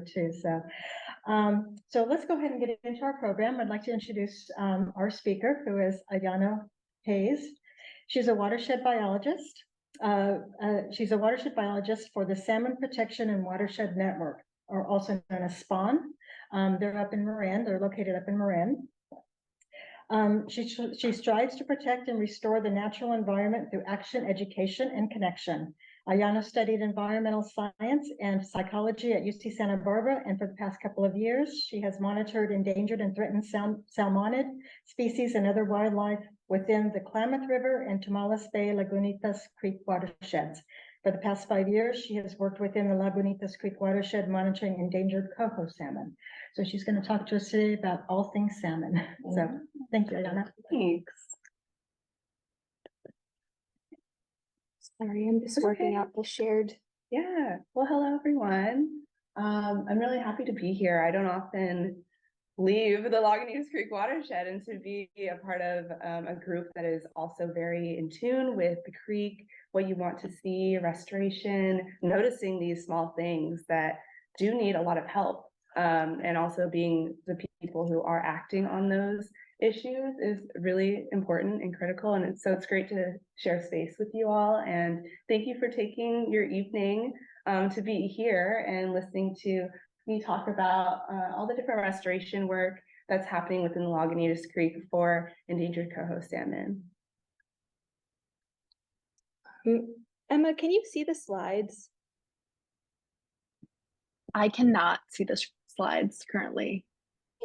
too. So let's go ahead and get into our program. I'd like to introduce our speaker, who is Ayano Hayes. She's a watershed biologist. She's a watershed biologist for the Salmon Protection and Watershed Network, or also known as SPAWN. They're up in Marin. They're located up in Marin. She strives to protect and restore the natural environment through action, education, and connection. Ayano studied environmental science and psychology at UC Santa Barbara, and for the past couple of years, she has monitored endangered and threatened salmonid species and other wildlife within the Klamath River and Tomales Bay Lagunitas Creek watersheds. For the past 5 years, she has worked within the Lagunitas Creek Watershed monitoring endangered coho salmon. So she's going to talk to us today about all things salmon. So thank you, Ayano. Thanks. Sorry, I'm just working out the shared. Yeah. Well, hello, everyone. I'm really happy to be here. I don't often leave the Lagunitas Creek Watershed, and to be a part of a group that is also very in tune with the creek, what you want to see, restoration, noticing these small things that do need a lot of help, and also being the people who are acting on those issues is really important and critical. And so it's great to share space with you all. And thank you for taking your evening to be here and listening to me talk about all the different restoration work that's happening within the Lagunitas Creek for endangered coho salmon. Emma, can you see the slides? I cannot see the slides currently.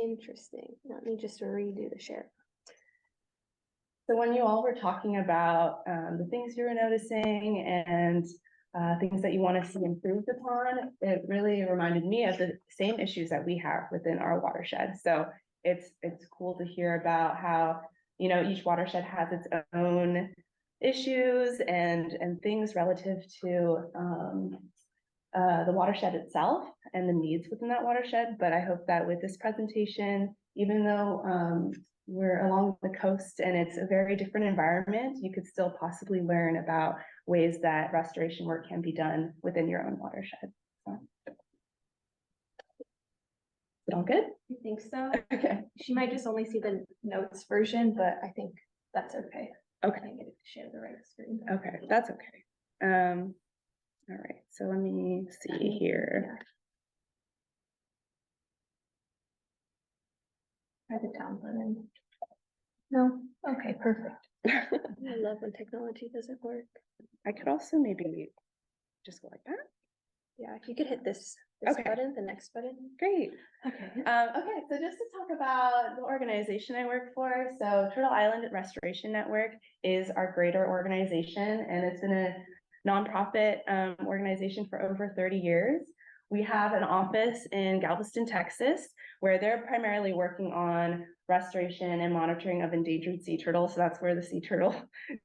Interesting. Let me just redo the share. So when you all were talking about the things you were noticing and things that you want to see improved upon, it really reminded me of the same issues that we have within our watershed. So it's cool to hear about how, you know, each watershed has its own issues and things relative to the watershed itself and the needs within that watershed. But I hope that with this presentation, even though we're along the coast and it's a very different environment, you could still possibly learn about ways that restoration work can be done within your own watershed. So. Is it all good? I think so. Okay. She might just only see the notes version, but I think that's okay. Okay. I get to share the right screen. Okay, that's okay. All right, so let me see here. Try the down button. No? Okay, perfect. I love when technology doesn't work. could also maybe just go like that. Yeah, if you could hit this Okay. button, the next button. Great. Okay. Okay, so just to talk about the organization I work for. So Turtle Island Restoration Network is our greater organization, and it's been a nonprofit organization for over 30 years. We have an office in Galveston, Texas, where they're primarily working on restoration and monitoring of endangered sea turtles. So that's where the sea turtle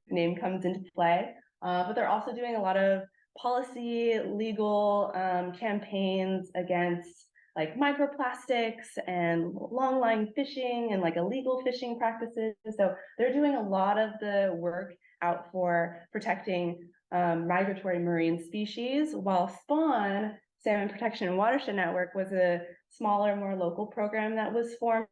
name comes into play. But they're also doing a lot of policy, legal campaigns against like microplastics and long-line fishing and like illegal fishing practices. So they're doing a lot of the work out for protecting migratory marine species, while SPAWN, Salmon Protection and Watershed Network, was a smaller, more local program that was formed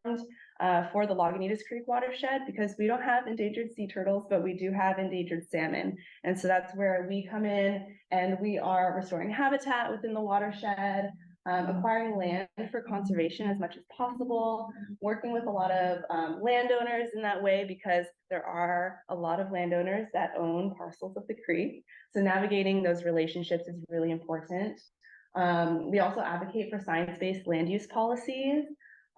for the Lagunitas Creek watershed, because we don't have endangered sea turtles, but we do have endangered salmon. And so that's where we come in, and we are restoring habitat within the watershed, acquiring land for conservation as much as possible, working with a lot of landowners in that way, because there are a lot of landowners that own parcels of the creek. So navigating those relationships is really important. We also advocate for science-based land use policies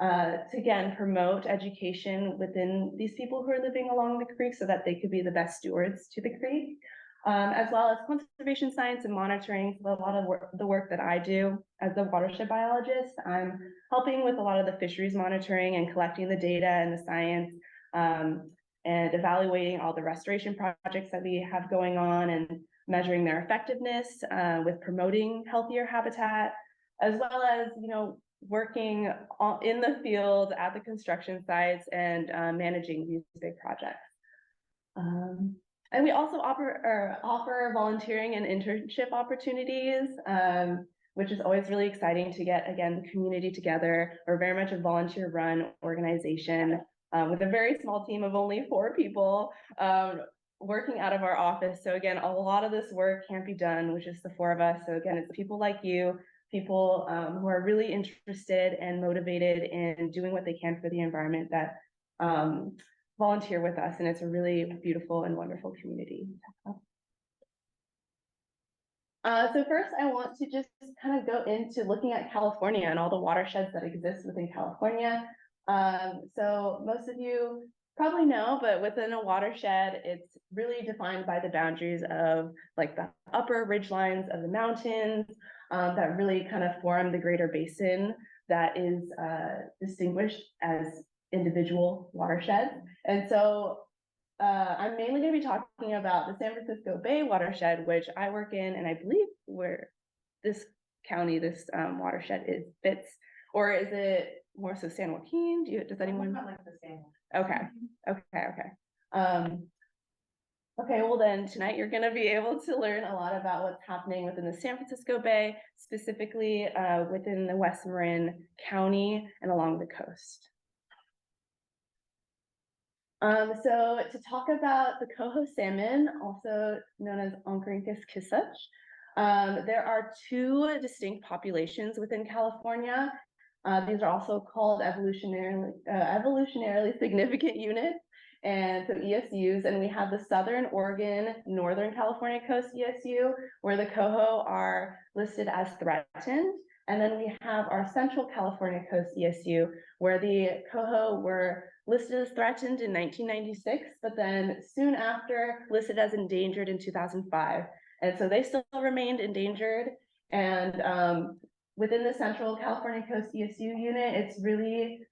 to, again, promote education within these people who are living along the creek so that they could be the best stewards to the creek. As well as conservation science and monitoring. So a lot of the work that I do as the watershed biologist, I'm helping with a lot of the fisheries monitoring and collecting the data and the science, and evaluating all the restoration projects that we have going on and measuring their effectiveness with promoting healthier habitat, as well as, you know, working in the field at the construction sites and managing these big projects. And we also offer volunteering and internship opportunities. which is always really exciting to get, again, the community together. We're very much a volunteer-run organization with a very small team of only 4 people working out of our office. So again, a lot of this work can't be done with just the 4 of us. So again, it's people like you, people who are really interested and motivated in doing what they can for the environment that volunteer with us. And it's a really beautiful and wonderful community. So first, I want to just kind of go into looking at California and all the watersheds that exist within California. So most of you probably know, but within a watershed, it's really defined by the boundaries of like the upper ridgelines of the mountains that really kind of form the greater basin that is distinguished as individual watersheds. And so I'm mainly going to be talking about the San Francisco Bay watershed, which I work in, and I believe where this county, this watershed fits, or is it more so San Joaquin? Does anyone? Like the same. Okay, okay. Okay, well then tonight you're going to be able to learn a lot about what's happening within the San Francisco Bay, specifically within the West Marin County and along the coast. So to talk about the coho salmon, also known as Oncorhynchus kisuch, there are 2 distinct populations within California. These are also called evolutionarily significant units, and so ESUs. And we have the Southern Oregon, Northern California Coast ESU, where the coho are listed as threatened. And then we have our Central California Coast ESU, where the coho were listed as threatened in 1996, but then soon after listed as endangered in 2005. And so they still remained endangered. And within the Central California Coast ESU unit, it's really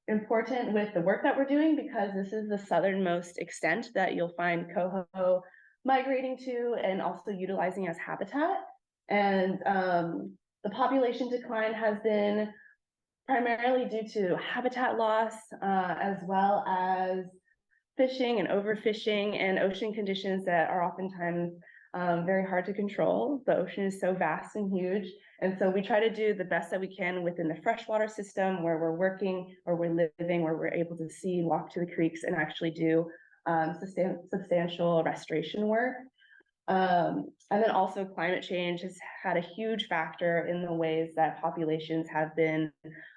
important with the work that we're doing, because this is the southernmost extent that you'll find coho migrating to and also utilizing as habitat. And the population decline has been primarily due to habitat loss, as well as fishing and overfishing and ocean conditions that are oftentimes very hard to control. The ocean is so vast and huge. And so we try to do the best that we can within the freshwater system where we're working, where we're living, where we're able to see, walk to the creeks and actually do substantial restoration work. And then also climate change has had a huge factor in the ways that populations have been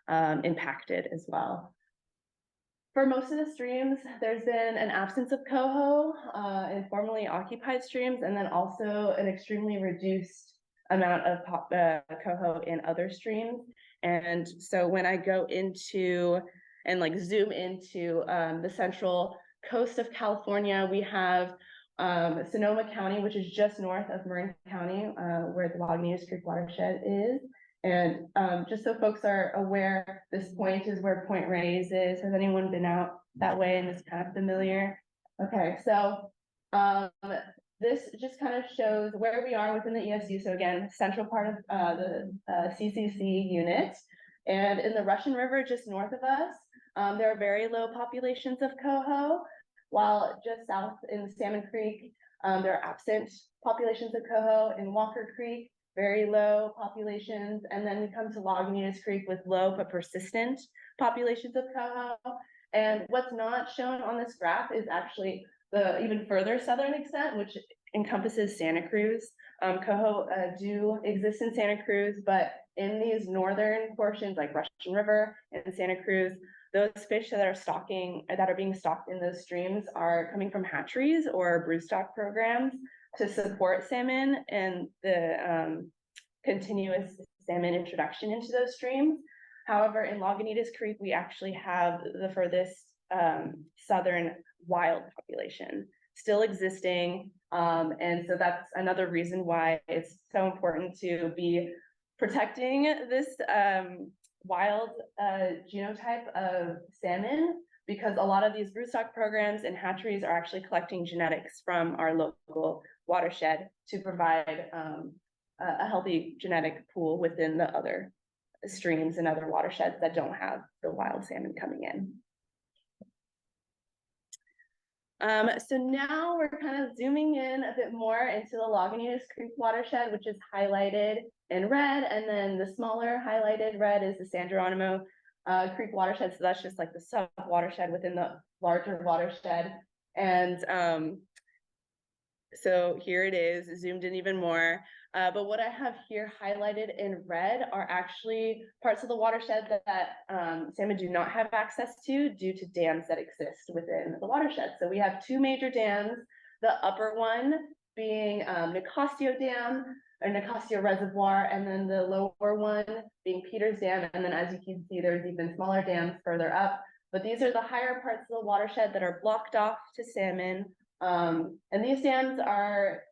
impacted as well. For most of the streams, there's been an absence of coho in formerly occupied streams, and then also an extremely reduced amount of coho in other streams. And so when I go into and like zoom into the central coast of California, we have Sonoma County, which is just north of Marin County, where the Lagunitas Creek Watershed is. And just so folks are aware, this point is where Point Reyes is. Has anyone been out that way and is kind of familiar? Okay, so this just kind of shows where we are within the ESU. So again, central part of the CCC unit. And in the Russian River, just north of us, there are very low populations of coho, while just south in Salmon Creek, there are absent populations of coho. In Walker Creek, very low populations. And then we come to Lagunitas Creek with low but persistent populations of coho. And what's not shown on this graph is actually the even further southern extent, which encompasses Santa Cruz. Coho do exist in Santa Cruz, but in these northern portions like Russian River and Santa Cruz, those fish that are being stocked in those streams are coming from hatcheries or broodstock programs to support salmon and the continuous salmon introduction into those streams. However, in Lagunitas Creek, we actually have the furthest southern wild population still existing. And so that's another reason why it's so important to be protecting this wild genotype of salmon, because a lot of these broodstock programs and hatcheries are actually collecting genetics from our local watershed to provide a healthy genetic pool within the other streams and other watersheds that don't have the wild salmon coming in. So now we're kind of zooming in a bit more into the Lagunitas Creek Watershed, which is highlighted in red, and then the smaller highlighted red is the San Geronimo Creek Watershed. So that's just like the sub watershed within the larger watershed. And so here it is, zoomed in even more. But what I have here highlighted in red are actually parts of the watershed that salmon do not have access to due to dams that exist within the watershed. So we have two major dams, the upper one being Nicasio Dam or Nicasio Reservoir, and then the lower one being Peters Dam. And then as you can see, there's even smaller dams further up. But these are the higher parts of the watershed that are blocked off to salmon. And these dams are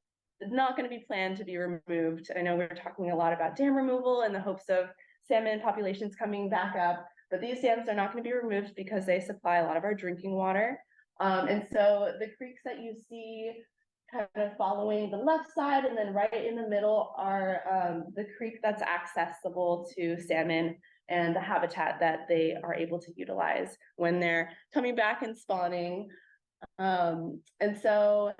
not going to be planned to be removed. I know we're talking a lot about dam removal in the hopes of salmon populations coming back up, but these dams are not going to be removed because they supply a lot of our drinking water. And so the creeks that you see kind of following the left side and then right in the middle are the creek that's accessible to salmon and the habitat that they are able to utilize when they're coming back and spawning. And so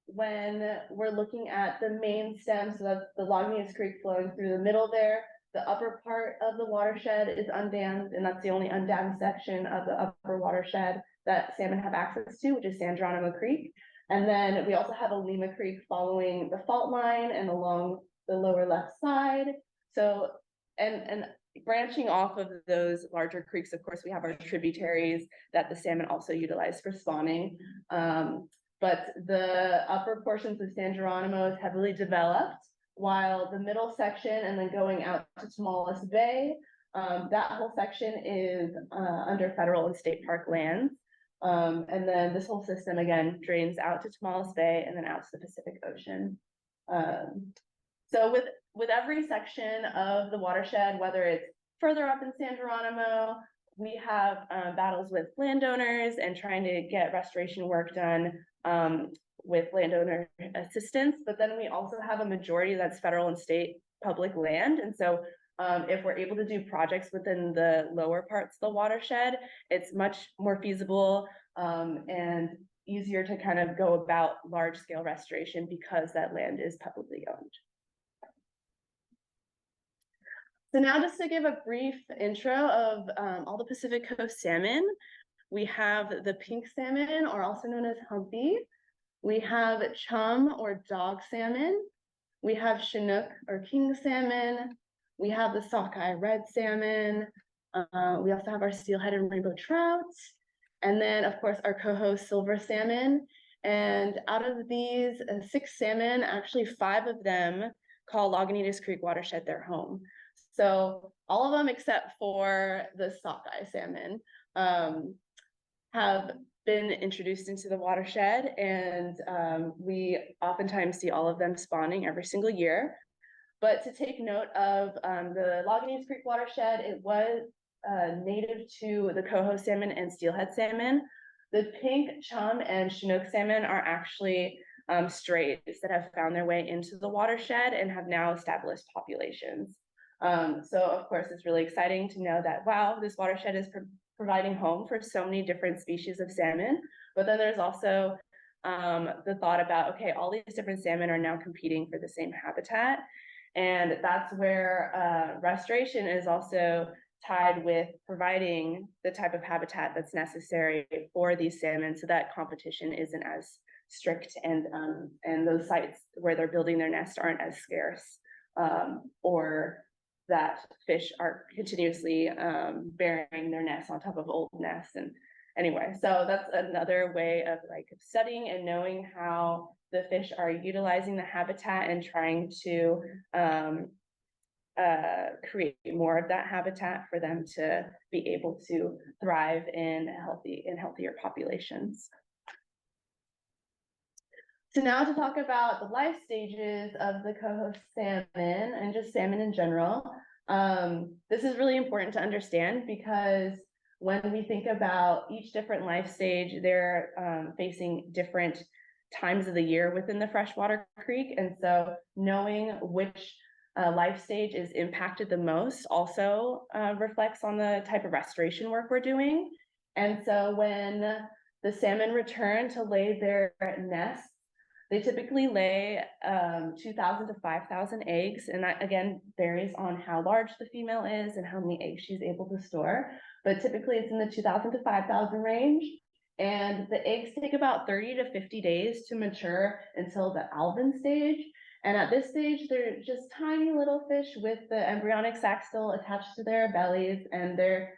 when we're looking at the main stem, so that's the Lagunitas Creek flowing through the middle there, the upper part of the watershed is undammed, and that's the only undammed section of the upper watershed that salmon have access to, which is San Geronimo Creek. And then we also have a Lima Creek following the fault line and along the lower left side. So, and branching off of those larger creeks, of course, we have our tributaries that the salmon also utilize for spawning. But the upper portions of San Geronimo is heavily developed, while the middle section and then going out to Tomales Bay, that whole section is under federal and state park lands. And then this whole system again drains out to Tomales Bay and then out to the Pacific Ocean. So with every section of the watershed, whether it's further up in San Geronimo, we have battles with landowners and trying to get restoration work done with landowner assistance. But then we also have a majority that's federal and state public land. And so if we're able to do projects within the lower parts of the watershed, it's much more feasible and easier to kind of go about large scale restoration because that land is publicly owned. So now just to give a brief intro of all the Pacific Coast salmon, we have the pink salmon, or also known as humpy. We have chum or dog salmon. We have Chinook or king salmon. We have the sockeye red salmon. We also have our steelhead and rainbow trout. And then of course our coho silver salmon. And out of these 6 salmon, actually 5 of them call Lagunitas Creek Watershed their home. So all of them except for the sockeye salmon have been introduced into the watershed, and we oftentimes see all of them spawning every single year. But to take note of the Lagunitas Creek watershed, it was native to the coho salmon and steelhead salmon. The pink chum and Chinook salmon are actually strays that have found their way into the watershed and have now established populations. So of course, it's really exciting to know that, wow, this watershed is providing home for so many different species of salmon. But then there's also the thought about, okay, all these different salmon are now competing for the same habitat. And that's where restoration is also tied with providing the type of habitat that's necessary for these salmon so that competition isn't as strict, and those sites where they're building their nest aren't as scarce, or that fish are continuously burying their nests on top of old nests. And anyway, so that's another way of like studying and knowing how the fish are utilizing the habitat and trying to create more of that habitat for them to be able to thrive in healthier populations. So now to talk about the life stages of the coho salmon and just salmon in general. This is really important to understand because when we think about each different life stage, they're facing different times of the year within the freshwater creek. And so knowing which life stage is impacted the most also reflects on the type of restoration work we're doing. And so when the salmon return to lay their nests. They typically lay 2,000 to 5,000 eggs, and that again varies on how large the female is and how many eggs she's able to store. But typically it's in the 2,000 to 5,000 range. And the eggs take about 30 to 50 days to mature until the alvin stage. And at this stage, they're just tiny little fish with the embryonic sac still attached to their bellies, and they're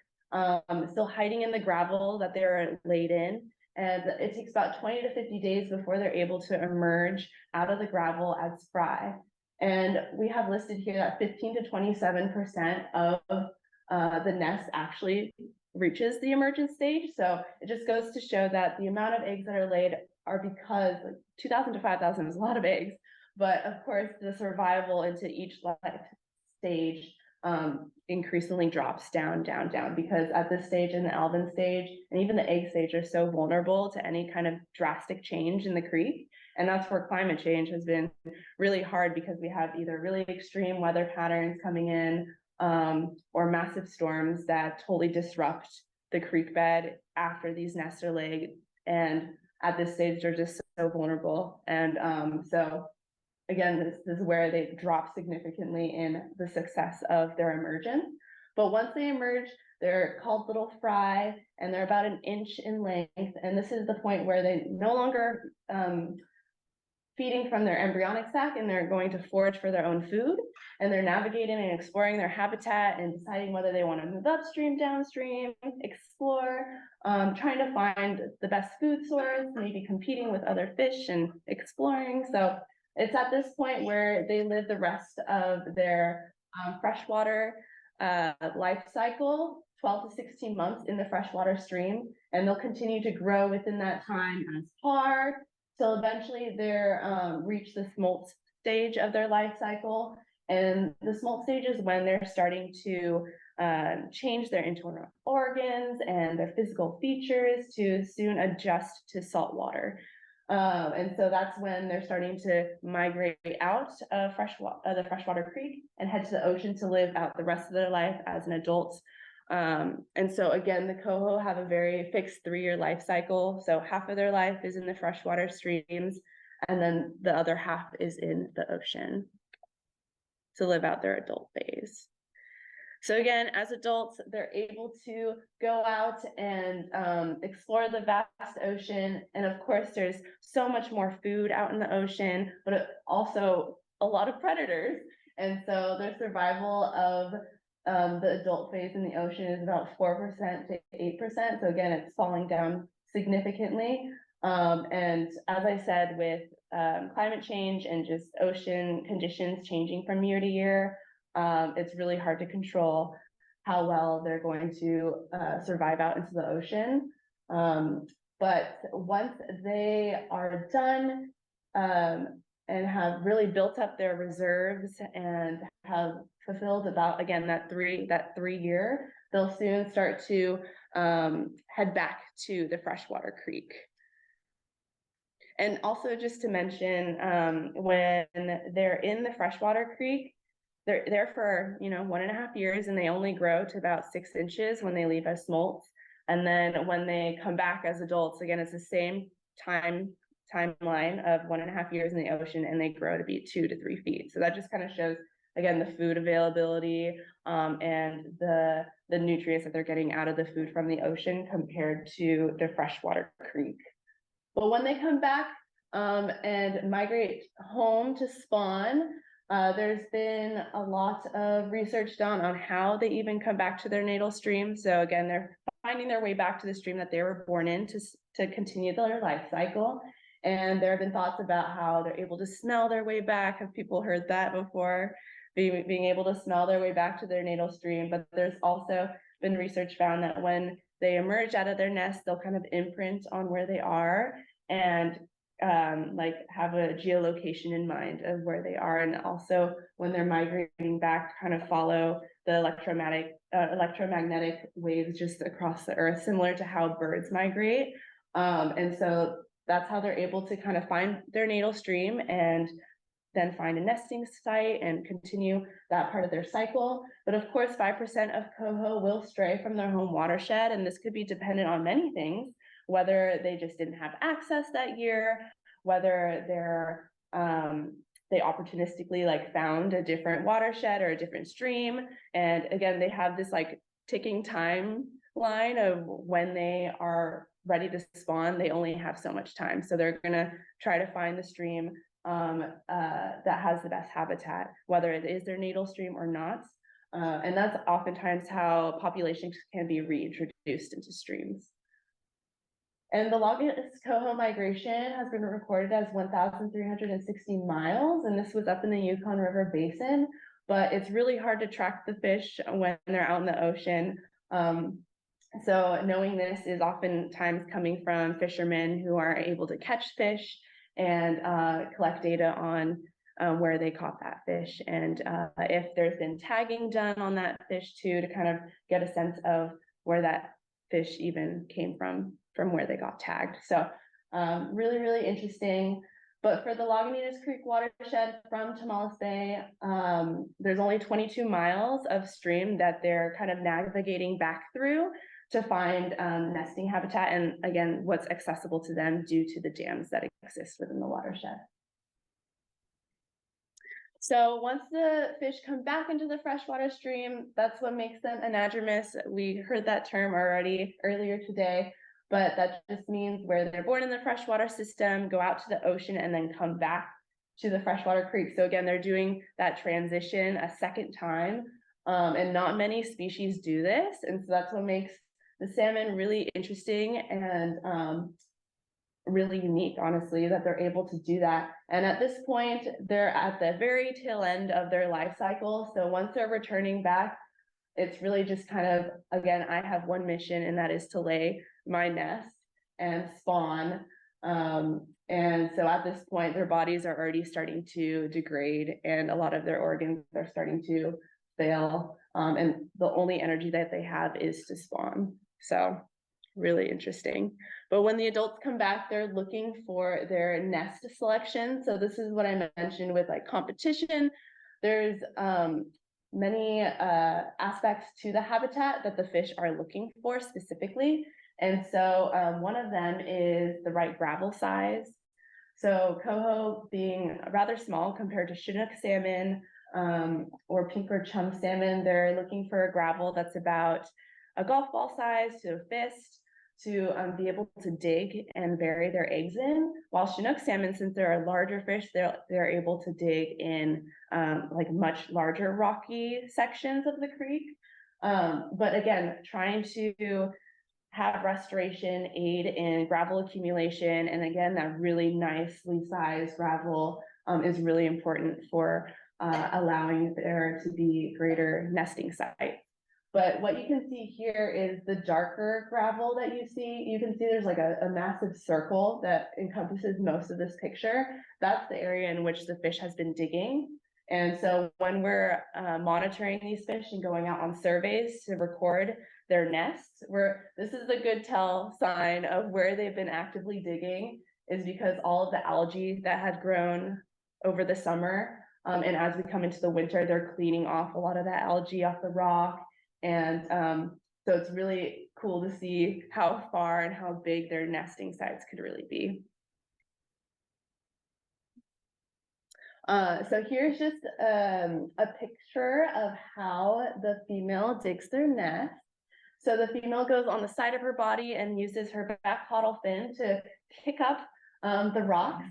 still hiding in the gravel that they're laid in. And it takes about 20 to 50 days before they're able to emerge out of the gravel as fry. And we have listed here that 15 to 27% of the nest actually reaches the emergent stage. So it just goes to show that the amount of eggs that are laid are because like 2,000 to 5,000 is a lot of eggs. But of course, the survival into each life stage increasingly drops down, because at this stage in the alvin stage and even the egg stage are so vulnerable to any kind of drastic change in the creek. And that's where climate change has been really hard, because we have either really extreme weather patterns coming in or massive storms that totally disrupt the creek bed after these nests are laid. And at this stage, they're just so vulnerable. And so again, this is where they drop significantly in the success of their emergence. But once they emerge, they're called little fry, and they're about an inch in length. And this is the point where they no longer feeding from their embryonic sac, and they're going to forage for their own food. And they're navigating and exploring their habitat and deciding whether they want to move upstream, downstream, explore, trying to find the best food source, maybe competing with other fish and exploring. So it's at this point where they live the rest of their freshwater life cycle, 12 to 16 months in the freshwater stream, and they'll continue to grow within that time as par, till eventually they're reach the smolt stage of their life cycle. And the smolt stage is when they're starting to change their internal organs and their physical features to soon adjust to salt water. And so that's when they're starting to migrate out of the freshwater creek and head to the ocean to live out the rest of their life as an adult. And so again, the coho have a very fixed 3-year life cycle. So half of their life is in the freshwater streams, and then the other half is in the ocean to live out their adult phase. So again, as adults, they're able to go out and explore the vast ocean. And of course, there's so much more food out in the ocean, but also a lot of predators. And so their survival of the adult phase in the ocean is about 4% to 8%. So again, it's falling down significantly. And as I said, with climate change and just ocean conditions changing from year to year, it's really hard to control how well they're going to survive out into the ocean. But once they are done and have really built up their reserves and have fulfilled about, again, that 3 year, they'll soon start to head back to the freshwater creek. And also just to mention, when they're in the freshwater creek, they're there for 1.5 years, and they only grow to about 6 inches when they leave as smolts. And then when they come back as adults, again, it's the same timeline of 1.5 years in the ocean, and they grow to be 2 to 3 feet. So that just kind of shows, again, the food availability and the nutrients that they're getting out of the food from the ocean compared to the freshwater creek. But when they come back and migrate home to spawn, there's been a lot of research done on how they even come back to their natal stream. So again, they're finding their way back to the stream that they were born in to continue their life cycle. And there have been thoughts about how they're able to smell their way back. Have people heard that before? Being able to smell their way back to their natal stream. But there's also been research found that when they emerge out of their nest, they'll kind of imprint on where they are and like have a geolocation in mind of where they are. And also when they're migrating back, kind of follow the electromagnetic waves just across the earth, similar to how birds migrate. And so that's how they're able to kind of find their natal stream and then find a nesting site and continue that part of their cycle. But of course, 5% of coho will stray from their home watershed, and this could be dependent on many things. whether they just didn't have access that year, whether they opportunistically like found a different watershed or a different stream. And again, they have this like ticking timeline of when they are ready to spawn. They only have so much time. So they're gonna try to find the stream that has the best habitat, whether it is their natal stream or not. And that's oftentimes how populations can be reintroduced into streams. And the Lagunitas coho migration has been recorded as 1,360 miles, and this was up in the Yukon River Basin, but it's really hard to track the fish when they're out in the ocean. So knowing this is oftentimes coming from fishermen who are able to catch fish and collect data on where they caught that fish, and if there's been tagging done on that fish too, to kind of get a sense of where that fish even came from where they got tagged. So really, really interesting. But for the Lagunitas Creek Watershed from Tomales Bay, there's only 22 miles of stream that they're kind of navigating back through to find nesting habitat, and again, what's accessible to them due to the dams that exist within the watershed. So once the fish come back into the freshwater stream, that's what makes them anadromous. We heard that term already earlier today, but that just means where they're born in the freshwater system, go out to the ocean, and then come back to the freshwater creek. So again, they're doing that transition a second time, and not many species do this. And so that's what makes the salmon really interesting and really unique, honestly, that they're able to do that. And at this point, they're at the very tail end of their life cycle. So once they're returning back, it's really just kind of, again, I have one mission, and that is to lay my nest and spawn. And so at this point, their bodies are already starting to degrade, and a lot of their organs are starting to fail. And the only energy that they have is to spawn. So really interesting. But when the adults come back, they're looking for their nest selection. So this is what I mentioned with like competition. There's many aspects to the habitat that the fish are looking for specifically. And so one of them is the right gravel size. So coho being rather small compared to Chinook salmon or pink or chum salmon, they're looking for a gravel that's about a golf ball size to a fist to be able to dig and bury their eggs in, while Chinook salmon, since they're a larger fish, they're able to dig in like much larger rocky sections of the creek. But again, trying to have restoration aid in gravel accumulation, and again, that really nicely sized gravel is really important for allowing there to be greater nesting sites. But what you can see here is the darker gravel that you see. You can see there's like a massive circle that encompasses most of this picture. That's the area in which the fish has been digging. And so when we're monitoring these fish and going out on surveys to record their nests, this is a good tell sign of where they've been actively digging, is because all of the algae that had grown over the summer, and as we come into the winter, they're cleaning off a lot of that algae off the rock. And so it's really cool to see how far and how big their nesting sites could really be. So here's just a picture of how the female digs their nest. So the female goes on the side of her body and uses her back caudal fin to kick up the rocks.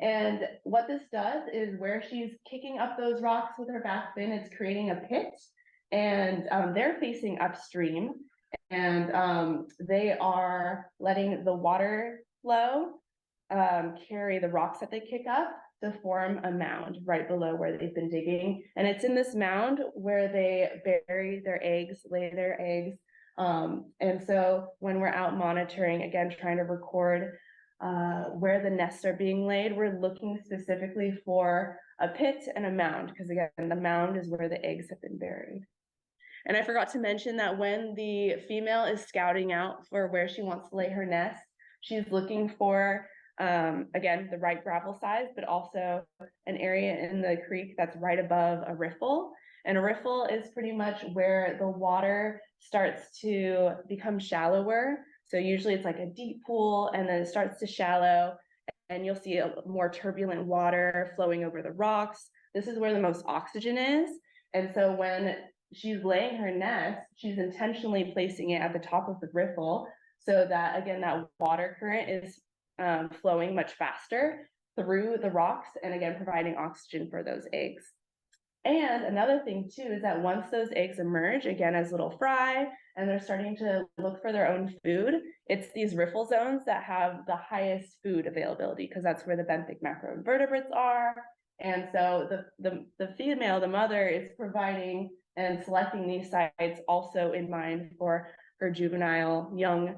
And what this does is where she's kicking up those rocks with her back fin, it's creating a pit. And they're facing upstream, and they are letting the water flow carry the rocks that they kick up to form a mound right below where they've been digging. And it's in this mound where they bury their eggs, lay their eggs. And so when we're out monitoring, again, trying to record where the nests are being laid, we're looking specifically for a pit and a mound, because again, the mound is where the eggs have been buried. And I forgot to mention that when the female is scouting out for where she wants to lay her nest, she's looking for, again, the right gravel size, but also an area in the creek that's right above a riffle. And a riffle is pretty much where the water starts to become shallower. So usually it's like a deep pool and then it starts to shallow and you'll see a more turbulent water flowing over the rocks. This is where the most oxygen is. And so when she's laying her nest, she's intentionally placing it at the top of the riffle so that, again, that water current is flowing much faster through the rocks and, again, providing oxygen for those eggs. And another thing too is that once those eggs emerge, again, as little fry, and they're starting to look for their own food, it's these riffle zones that have the highest food availability because that's where the benthic macroinvertebrates are. And so the female, the mother, is providing and selecting these sites also in mind for her juvenile young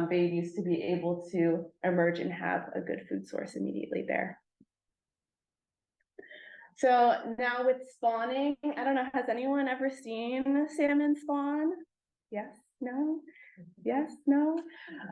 babies to be able to emerge and have a good food source immediately there. So now with spawning, I don't know, has anyone ever seen salmon spawn? Yes, no, yes, no.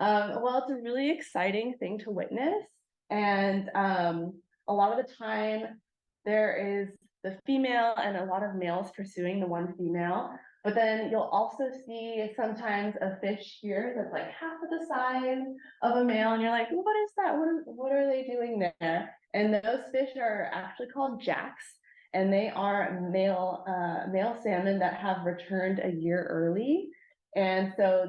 Well, it's a really exciting thing to witness. And a lot of the time there is the female and a lot of males pursuing the one female, but then you'll also see sometimes a fish here that's like half of the size of a male, and you're like, what is that? What are they doing there? And those fish are actually called jacks, and they are male salmon that have returned a year early. And so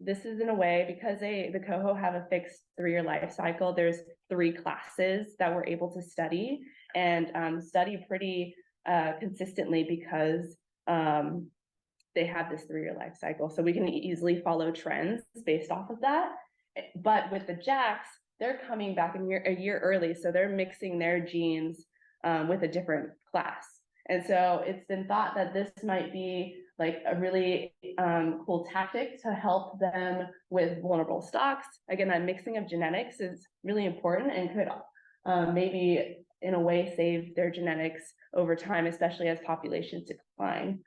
this is in a way, because the coho have a fixed 3-year life cycle, there's 3 classes that we're able to study and study pretty consistently because they have this 3-year life cycle. So we can easily follow trends based off of that. But with the jacks, they're coming back a year early, so they're mixing their genes with a different class. And so it's been thought that this might be like a really cool tactic to help them with vulnerable stocks. Again, that mixing of genetics is really important and could maybe in a way save their genetics over time, especially as populations decline.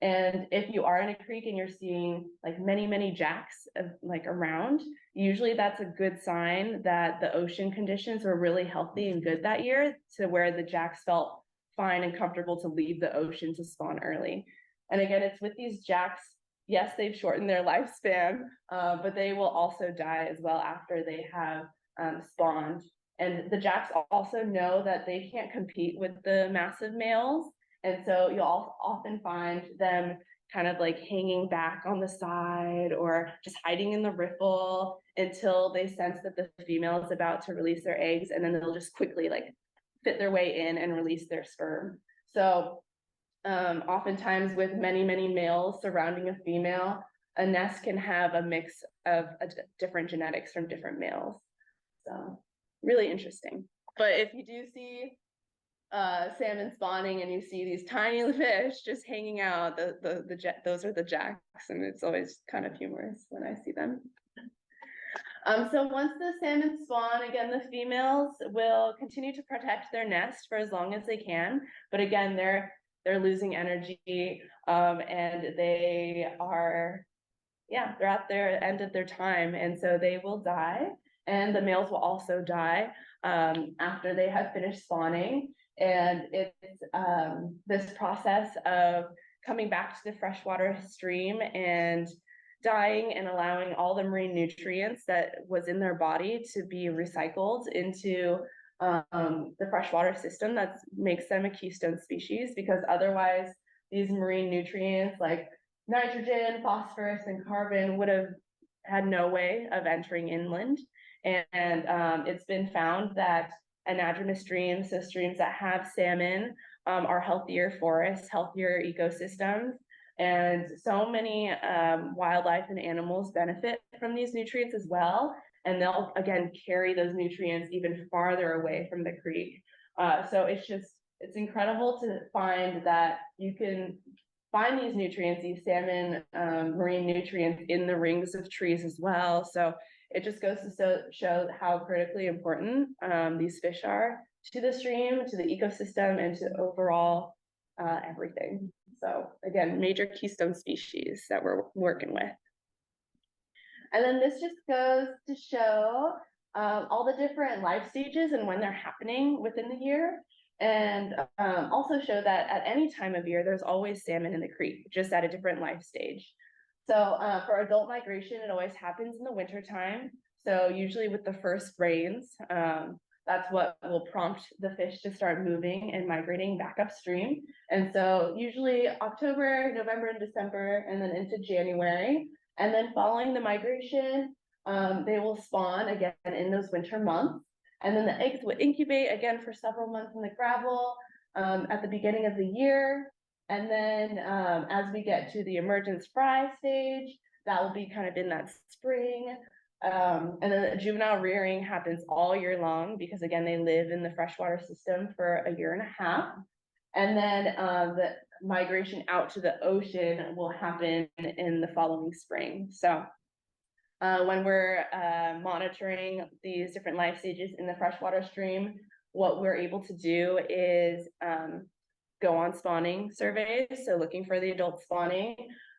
And if you are in a creek and you're seeing like many jacks like around, usually that's a good sign that the ocean conditions were really healthy and good that year, to where the jacks felt fine and comfortable to leave the ocean to spawn early. And again, it's with these jacks, yes, they've shortened their lifespan, but they will also die as well after they have spawned. And the jacks also know that they can't compete with the massive males. And so you'll often find them kind of like hanging back on the side or just hiding in the riffle until they sense that the female is about to release their eggs, and then they'll just quickly like fit their way in and release their sperm. So oftentimes with many males surrounding a female, a nest can have a mix of different genetics from different males. So really interesting. But if you do see salmon spawning and you see these tiny fish just hanging out, those are the jacks, and it's always kind of humorous when I see them. So once the salmon spawn, again, the females will continue to protect their nest for as long as they can, but again, they're losing energy, and they're at their end of their time, and so they will die, and the males will also die after they have finished spawning. And it's this process of coming back to the freshwater stream and dying and allowing all the marine nutrients that was in their body to be recycled into the freshwater system that makes them a keystone species, because otherwise these marine nutrients like nitrogen, phosphorus, and carbon would have had no way of entering inland. And it's been found that anadromous streams, so streams that have salmon, are healthier forests, healthier ecosystems. And so many wildlife and animals benefit from these nutrients as well. And they'll, again, carry those nutrients even farther away from the creek. So it's incredible to find that you can find these nutrients, these salmon marine nutrients, in the rings of trees as well. So it just goes to show how critically important these fish are to the stream, to the ecosystem, and to overall everything. So again, major keystone species that we're working with. And then this just goes to show all the different life stages and when they're happening within the year. And also show that at any time of year, there's always salmon in the creek, just at a different life stage. So for adult migration, it always happens in the winter time. So usually with the first rains, that's what will prompt the fish to start moving and migrating back upstream. And so usually October, November, and December, and then into January. And then following the migration, they will spawn again in those winter months. And then the eggs would incubate again for several months in the gravel at the beginning of the year. And then as we get to the emergence fry stage, that will be kind of in that spring. And then the juvenile rearing happens all year long because again, they live in the freshwater system for a year and a half. And then the migration out to the ocean will happen in the following spring. So when we're monitoring these different life stages in the freshwater stream, what we're able to do is go on spawning surveys. So looking for the adult spawning,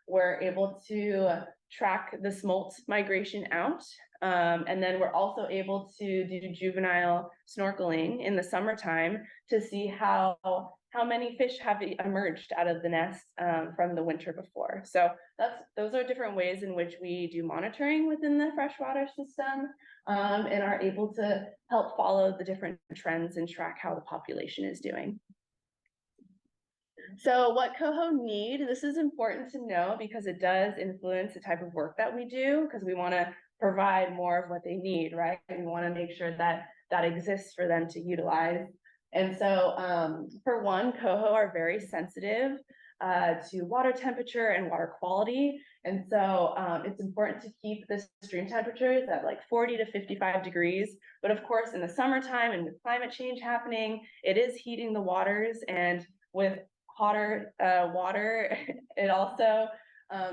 we're able to track the smolt migration out. And then we're also able to do juvenile snorkeling in the summertime to see how many fish have emerged out of the nest from the winter before. So those are different ways in which we do monitoring within the freshwater system and are able to help follow the different trends and track how the population is doing. So what coho need, this is important to know because it does influence the type of work that we do because we want to provide more of what they need, right? We want to make sure that that exists for them to utilize. And so for one, coho are very sensitive to water temperature and water quality. And so it's important to keep the stream temperatures at like 40 to 55 degrees. But of course, in the summertime and with climate change happening, it is heating the waters, and with hotter water, it also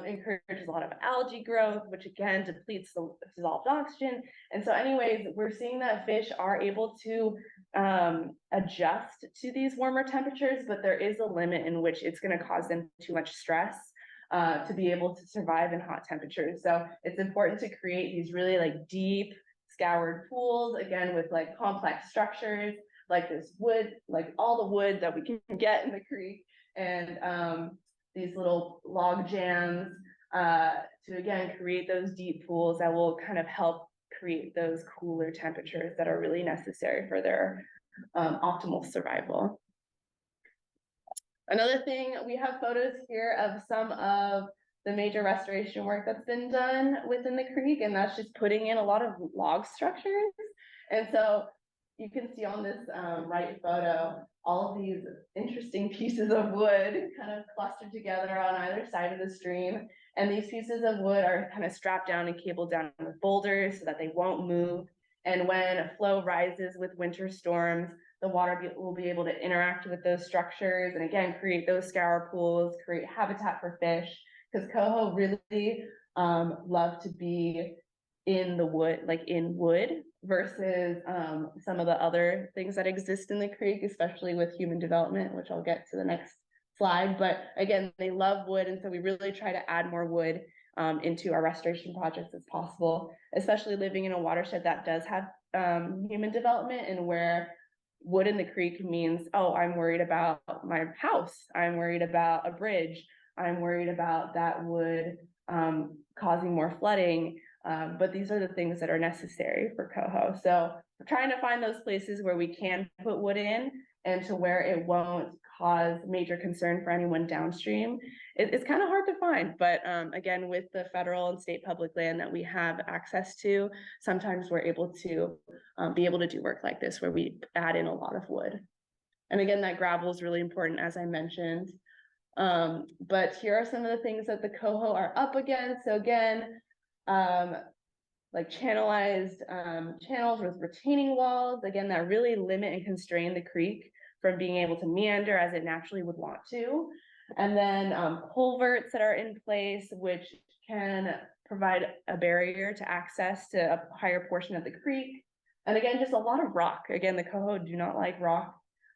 encourages a lot of algae growth, which again depletes the dissolved oxygen. And so anyways, we're seeing that fish are able to adjust to these warmer temperatures, but there is a limit in which it's going to cause them too much stress to be able to survive in hot temperatures. So it's important to create these really like deep scoured pools, again with like complex structures like this wood, like all the wood that we can get in the creek, and these little log jams to again create those deep pools that will kind of help create those cooler temperatures that are really necessary for their optimal survival. Another thing, we have photos here of some of the major restoration work that's been done within the creek, and that's just putting in a lot of log structures. And so you can see on this right photo, all of these interesting pieces of wood kind of clustered together on either side of the stream. And these pieces of wood are kind of strapped down and cabled down with boulders so that they won't move. And when flow rises with winter storms, the water will be able to interact with those structures and again, create those scour pools, create habitat for fish. Because coho really love to be in the wood, like in wood, versus some of the other things that exist in the creek, especially with human development, which I'll get to the next slide. But again, they love wood, and so we really try to add more wood into our restoration projects as possible, especially living in a watershed that does have human development and where wood in the creek means, oh, I'm worried about my house, I'm worried about a bridge, I'm worried about that wood causing more flooding. But these are the things that are necessary for coho. So we're trying to find those places where we can put wood in and to where it won't cause major concern for anyone downstream. It's kind of hard to find, but again, with the federal and state public land that we have access to, sometimes we're able to be able to do work like this where we add in a lot of wood. And again, that gravel is really important, as I mentioned. But here are some of the things that the coho are up against. So again, like channelized channels with retaining walls, again, that really limit and constrain the creek from being able to meander as it naturally would want to. And then culverts that are in place, which can provide a barrier to access to a higher portion of the creek. And again, just a lot of rock. Again, the coho do not like rock.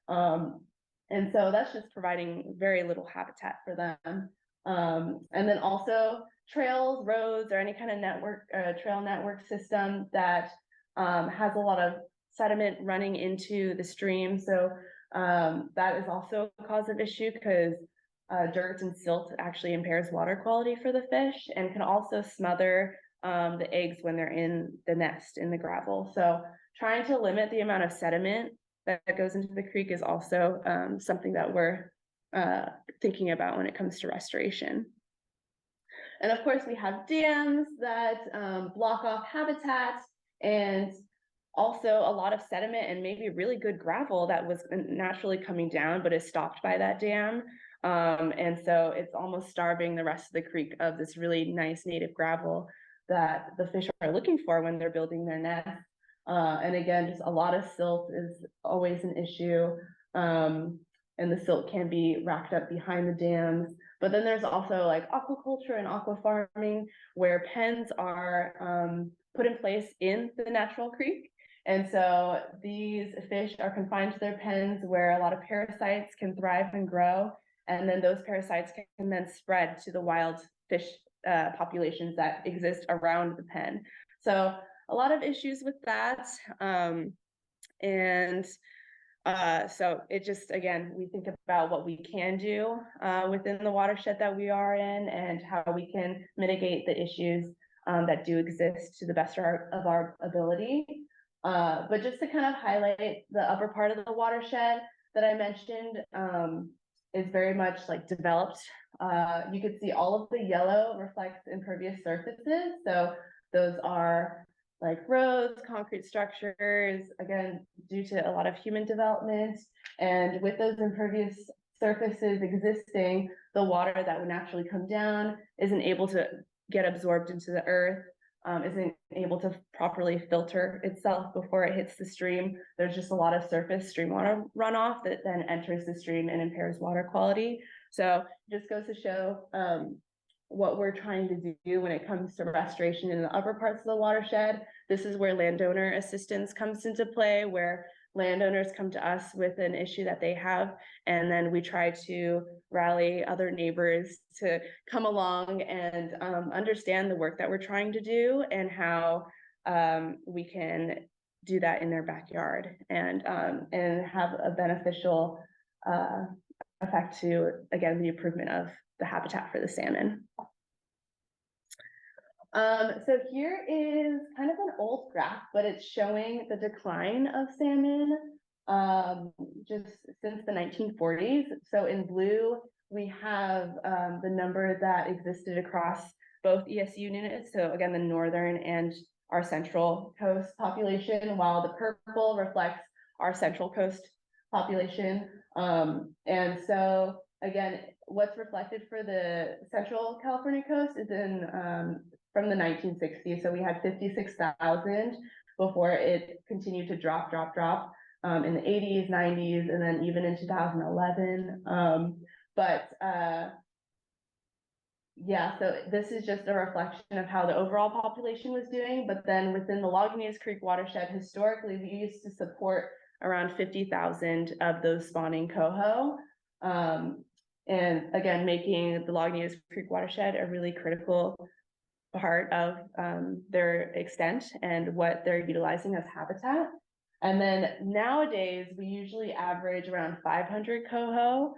And so that's just providing very little habitat for them. And then also trails, roads, or any kind of network, trail network system that has a lot of sediment running into the stream. So that is also a cause of issue because dirt and silt actually impairs water quality for the fish and can also smother the eggs when they're in the nest in the gravel. So trying to limit the amount of sediment that goes into the creek is also something that we're thinking about when it comes to restoration. And of course, we have dams that block off habitats, and also a lot of sediment and maybe really good gravel that was naturally coming down, but is stopped by that dam. And so it's almost starving the rest of the creek of this really nice native gravel that the fish are looking for when they're building their nest. And again, just a lot of silt is always an issue. And the silt can be racked up behind the dams. But then there's also like aquaculture and aqua farming, where pens are put in place in the natural creek. And so these fish are confined to their pens where a lot of parasites can thrive and grow. And then those parasites can then spread to the wild fish populations that exist around the pen. So a lot of issues with that. So it just, again, we think about what we can do within the watershed that we are in and how we can mitigate the issues that do exist to the best of our ability. But just to kind of highlight the upper part of the watershed that I mentioned is very much like developed. You can see all of the yellow reflects impervious surfaces. So those are like roads, concrete structures, again, due to a lot of human development. And with those impervious surfaces existing, the water that would naturally come down isn't able to get absorbed into the earth, isn't able to properly filter itself before it hits the stream. There's just a lot of surface stream water runoff that then enters the stream and impairs water quality. So it just goes to show what we're trying to do when it comes to restoration in the upper parts of the watershed. This is where landowner assistance comes into play, where landowners come to us with an issue that they have, and then we try to rally other neighbors to come along and understand the work that we're trying to do and how we can do that in their backyard and have a beneficial effect to, again, the improvement of the habitat for the salmon. So here is kind of an old graph, but it's showing the decline of salmon just since the 1940s. So in blue, we have the number that existed across both ESU units. So again, the northern and our central coast population, while the purple reflects our central coast population. And so again, what's reflected for the central California coast is in from the 1960s. So we had 56,000 before it continued to drop in the 80s, 90s, and then even in 2011. Yeah, so this is just a reflection of how the overall population was doing. But then within the Lagunitas Creek Watershed, historically, we used to support around 50,000 of those spawning coho. And again, making the Lagunitas Creek Watershed a really critical part of their extent and what they're utilizing as habitat. And then nowadays, we usually average around 500 coho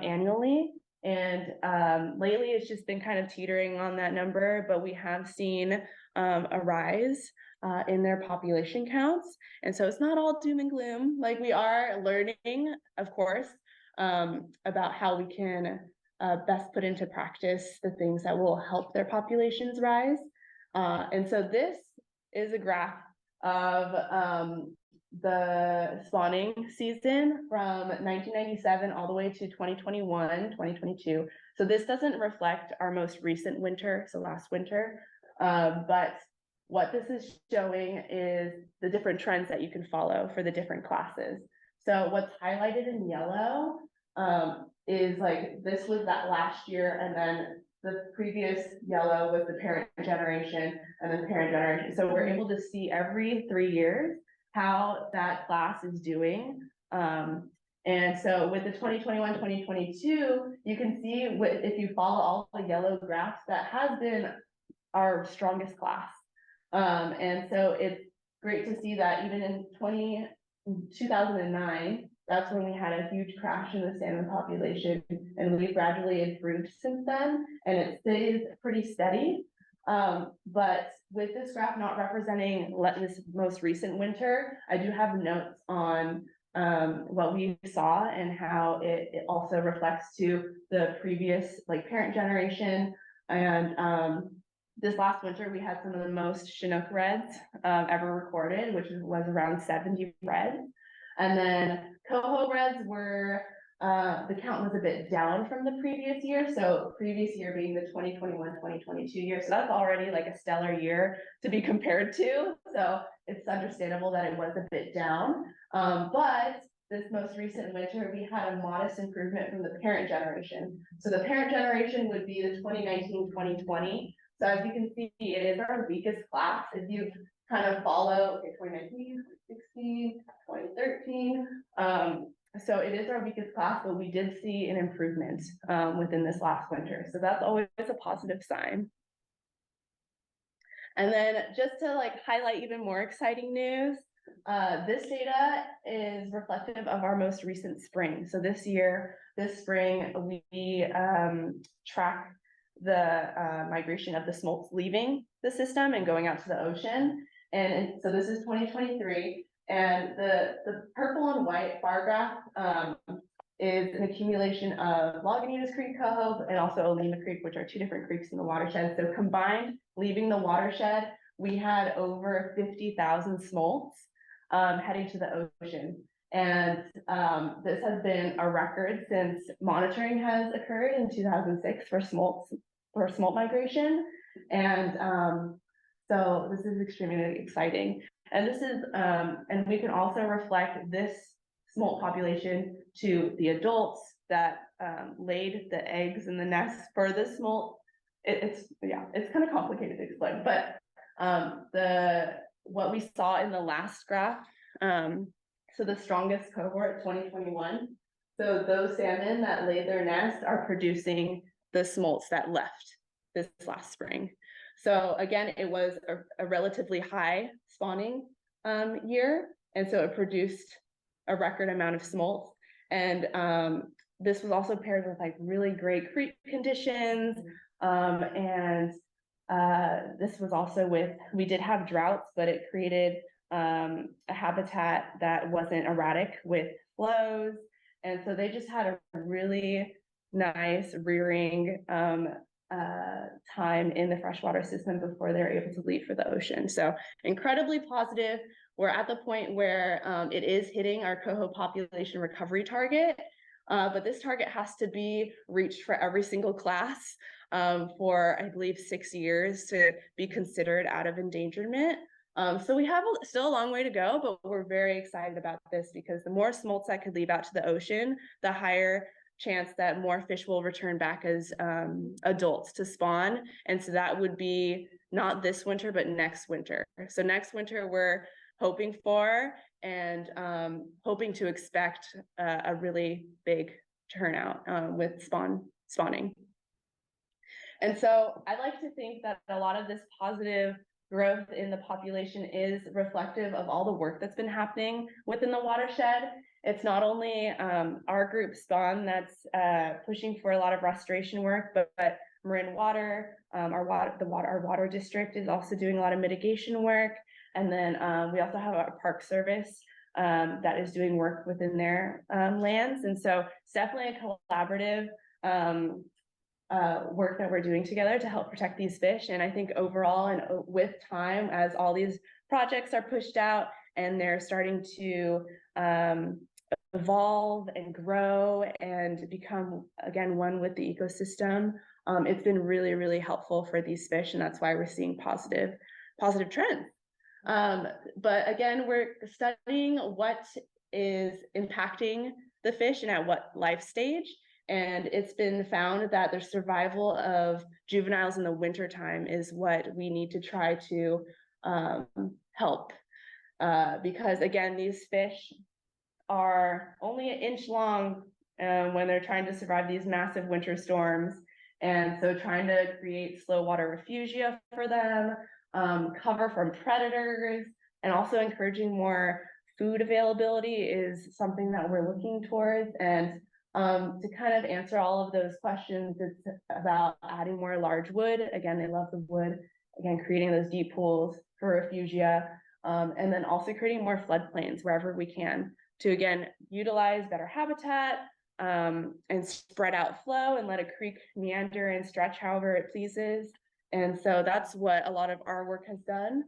annually. And lately, it's just been kind of teetering on that number, but we have seen a rise in their population counts. And so it's not all doom and gloom. Like, we are learning, of course, about how we can best put into practice the things that will help their populations rise. And so this is a graph of the spawning season from 1997 all the way to 2021, 2022. So this doesn't reflect our most recent winter, so last winter, but what this is showing is the different trends that you can follow for the different classes. So what's highlighted in yellow is like, this was that last year, and then the previous yellow was the parent generation, and then parent generation. So we're able to see every 3 years how that class is doing. And so with the 2021, 2022, you can see if you follow all the yellow graphs, that has been our strongest class. And so it's great to see that even in 2009, that's when we had a huge crash in the salmon population, and we've gradually improved since then, and it stays pretty steady. But with this graph not representing this most recent winter, I do have notes on what we saw and how it also reflects to the previous like parent generation. And this last winter we had some of the most Chinook reds ever recorded, which was around 70 reds. And then coho reds were the count was a bit down from the previous year. So previous year being the 2021-2022 year. So that's already like a stellar year to be compared to. So it's understandable that it was a bit down. But this most recent winter, we had a modest improvement from the parent generation. So the parent generation would be the 2019-2020. So as you can see, it is our weakest class. If you kind of follow, okay, 2019, 2016, 2013. So it is our weakest class, but we did see an improvement within this last winter. So that's always a positive sign. And then just to like highlight even more exciting news, this data is reflective of our most recent spring. So this spring, we track the migration of the smolts leaving the system and going out to the ocean. And so this is 2023. And the purple and white bar graph is an accumulation of Lagunitas Creek coho and also Ayano Creek, which are two different creeks in the watershed. So combined, leaving the watershed, we had over 50,000 smolts heading to the ocean. And this has been a record since monitoring has occurred in 2006 for smolt migration. And so this is extremely exciting. And this is, and we can also reflect this smolt population to the adults that laid the eggs in the nest for the smolt. It's kind of complicated to explain, but what we saw in the last graph, so the strongest cohort, 2021. So those salmon that laid their nest are producing the smolts that left this last spring. So again, it was a relatively high spawning year, and so it produced a record amount of smolts. And this was also paired with like really great creek conditions, and this was also we did have droughts, but it created a habitat that wasn't erratic with flows, and so they just had a really nice rearing time in the freshwater system before they're able to leave for the ocean. So incredibly positive. We're at the point where it is hitting our coho population recovery target, but this target has to be reached for every single class for, I believe, 6 years to be considered out of endangerment. So we have still a long way to go, but we're very excited about this because the more smolts that could leave out to the ocean, the higher chance that more fish will return back as adults to spawn. And so that would be not this winter, but next winter. So next winter, we're hoping for and hoping to expect a really big turnout with spawning. And so I like to think that a lot of this positive growth in the population is reflective of all the work that's been happening within the watershed. It's not only our group SPAWN that's pushing for a lot of restoration work, but Marin Water, our water district is also doing a lot of mitigation work. And then we also have our park service that is doing work within their lands. And so it's definitely a collaborative work that we're doing together to help protect these fish. And I think overall and with time, as all these projects are pushed out and they're starting to evolve and grow and become, again, one with the ecosystem, it's been really, really helpful for these fish. And that's why we're seeing positive trends. But again, we're studying what is impacting the fish and at what life stage. And it's been found that the survival of juveniles in the wintertime is what we need to try to help. Because again, these fish are only an inch long when they're trying to survive these massive winter storms. And so trying to create slow water refugia for them, cover from predators, and also encouraging more food availability is something that we're looking towards. And to kind of answer all of those questions, it's about adding more large wood. Again, they love the wood. Again, creating those deep pools for refugia, and then also creating more floodplains wherever we can to, again, utilize better habitat, and spread out flow and let a creek meander and stretch however it pleases. And so that's what a lot of our work has done.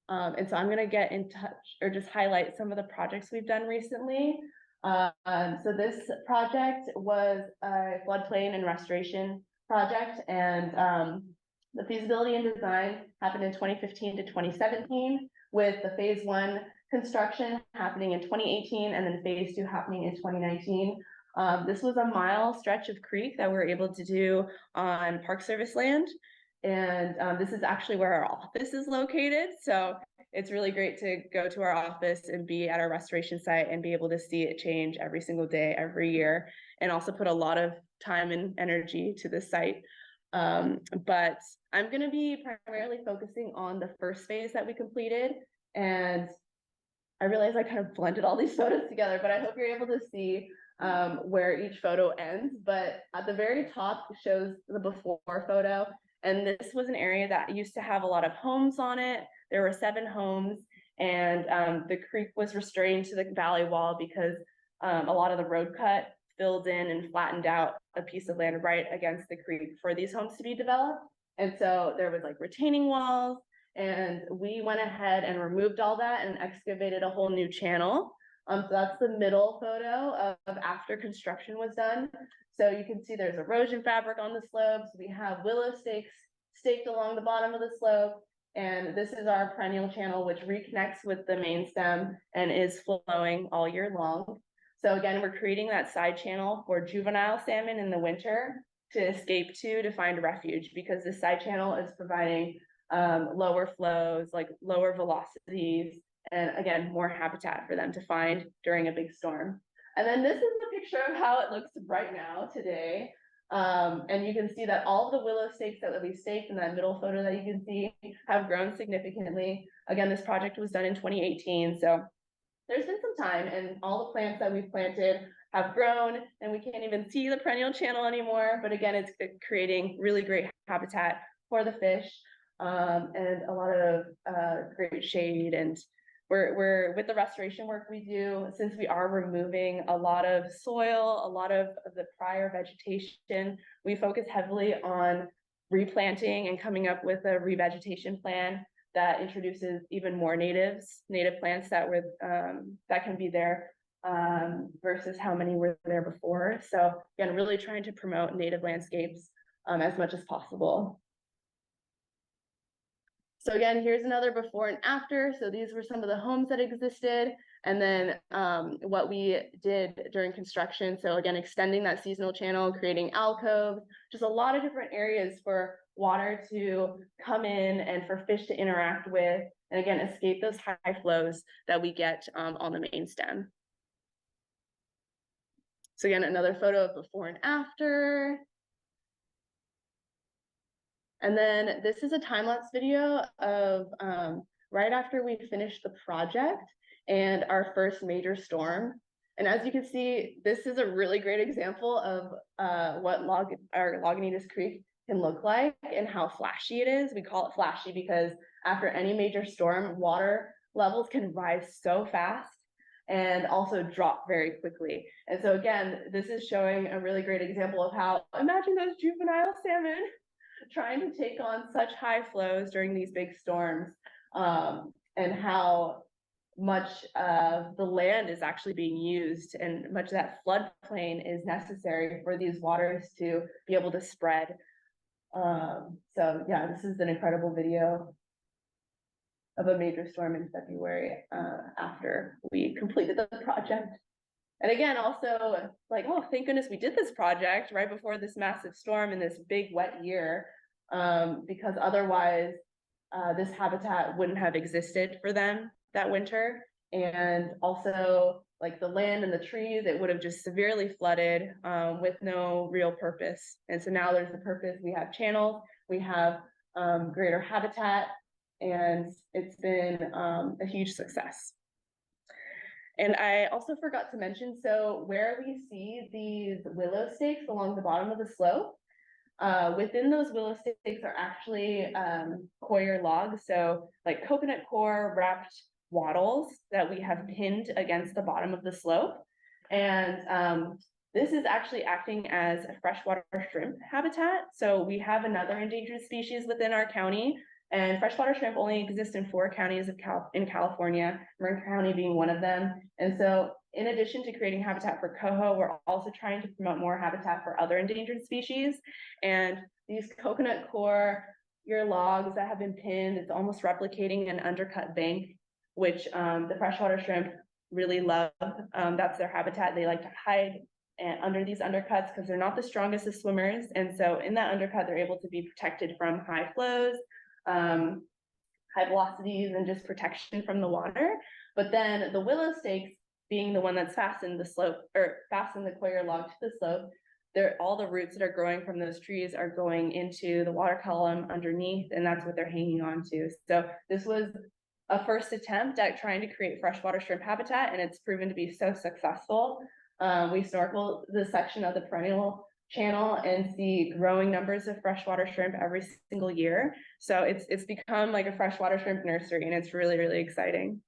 And so I'm going to get in touch or just highlight some of the projects we've done recently. So this project was a floodplain and restoration project, and the feasibility and design happened in 2015 to 2017, with the phase 1 construction happening in 2018 and then phase 2 happening in 2019. This was a mile stretch of creek that we were able to do on Park Service land. And this is actually where our office is located. So it's really great to go to our office and be at our restoration site and be able to see it change every single day, every year, and also put a lot of time and energy to this site. But I'm going to be primarily focusing on the first phase that we completed. And I realize I kind of blended all these photos together, but I hope you're able to see where each photo ends. But at the very top shows the before photo. And this was an area that used to have a lot of homes on it. There were 7 homes, and the creek was restrained to the valley wall because a lot of the road cut filled in and flattened out a piece of land right against the creek for these homes to be developed. And so there was like retaining walls, and we went ahead and removed all that and excavated a whole new channel. So that's the middle photo of after construction was done. So you can see there's erosion fabric on the slopes. We have willow stakes staked along the bottom of the slope. And this is our perennial channel, which reconnects with the main stem and is flowing all year long. So again, we're creating that side channel for juvenile salmon in the winter to escape to find refuge, because this side channel is providing lower flows, like lower velocities, and again, more habitat for them to find during a big storm. And then this is the picture of how it looks right now today. And you can see that all of the willow stakes that we staked in that middle photo that you can see have grown significantly. Again, this project was done in 2018. So there's been some time, and all the plants that we've planted have grown, and we can't even see the perennial channel anymore. But again, it's creating really great habitat for the fish, and a lot of great shade. And we're with the restoration work we do, since we are removing a lot of soil, a lot of the prior vegetation, we focus heavily on replanting and coming up with a revegetation plan that introduces even more native plants that were that can be there versus how many were there before. So again, really trying to promote native landscapes as much as possible. So again, here's another before and after. So these were some of the homes that existed, and then what we did during construction. So again, extending that seasonal channel, creating alcoves, just a lot of different areas for water to come in and for fish to interact with, and again, escape those high flows that we get on the main stem. So again, another photo of before and after. And then this is a time-lapse video of right after we finished the project and our first major storm. And as you can see, this is a really great example of what Lagunitas Creek can look like and how flashy it is. We call it flashy because after any major storm, water levels can rise so fast and also drop very quickly. And so again, this is showing a really great example of how, imagine those juvenile salmon trying to take on such high flows during these big storms, and how much of the land is actually being used and much of that floodplain is necessary for these waters to be able to spread. So yeah, this is an incredible video of a major storm in February after we completed the project. And again, also like, oh, thank goodness we did this project right before this massive storm in this big wet year, because otherwise this habitat wouldn't have existed for them that winter. And also like the land and the trees, it would have just severely flooded with no real purpose. And so now there's a purpose. We have channels, we have greater habitat, and it's been a huge success. And I also forgot to mention, so where we see these willow stakes along the bottom of the slope, within those willow stakes are actually coir logs, so like coconut core wrapped wattles that we have pinned against the bottom of the slope. And this is actually acting as a freshwater shrimp habitat. So we have another endangered species within our county, and freshwater shrimp only exist in 4 counties in California, Marin County being one of them. And so in addition to creating habitat for coho, we're also trying to promote more habitat for other endangered species. And these coconut core, your logs that have been pinned, it's almost replicating an undercut bank, which the freshwater shrimp really love. That's their habitat. They like to hide under these undercuts because they're not the strongest of swimmers. And so in that undercut, they're able to be protected from high flows, high velocities, and just protection from the water. But then the willow stakes, being the one that's fastened the slope or fastened the coir log to the slope, all the roots that are growing from those trees are going into the water column underneath, and that's what they're hanging on to. So this was a first attempt at trying to create freshwater shrimp habitat, and it's proven to be so successful. We snorkel the section of the perennial channel and see growing numbers of freshwater shrimp every single year. So it's become like a freshwater shrimp nursery, and it's really, really exciting.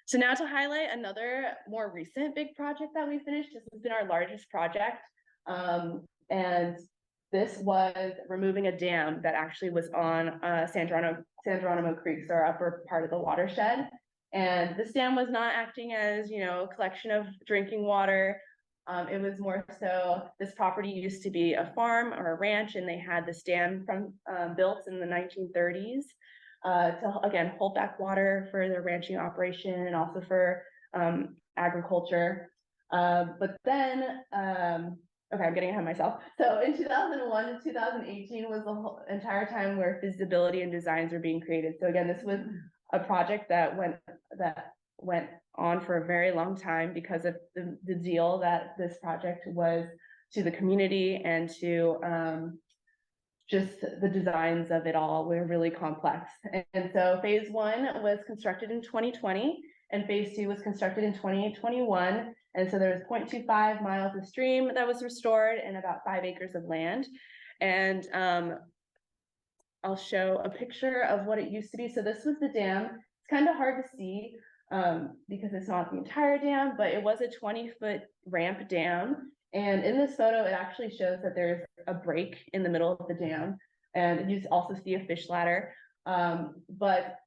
So now to highlight another more recent big project that we finished. This has been our largest project. And this was removing a dam that actually was on San Geronimo Creek, so our upper part of the watershed. And this dam was not acting as, a collection of drinking water. It was more so, this property used to be a farm or a ranch, and they had this dam built in the 1930s. To, again, hold back water for their ranching operation and also for agriculture. But then, okay, I'm getting ahead of myself. So in 2001 to 2018 was the whole entire time where feasibility and designs were being created. So again, this was a project that went on for a very long time because of the deal that this project was to the community and to just the designs of it all were really complex. And so phase 1 was constructed in 2020 and phase 2 was constructed in 2021. And so there was 0.25 miles of stream that was restored and about 5 acres of land. And I'll show a picture of what it used to be. So this was the dam. It's kind of hard to see because it's not the entire dam, but it was a 20-foot ramp dam. And in this photo, it actually shows that there's a break in the middle of the dam, and you also see a fish ladder. But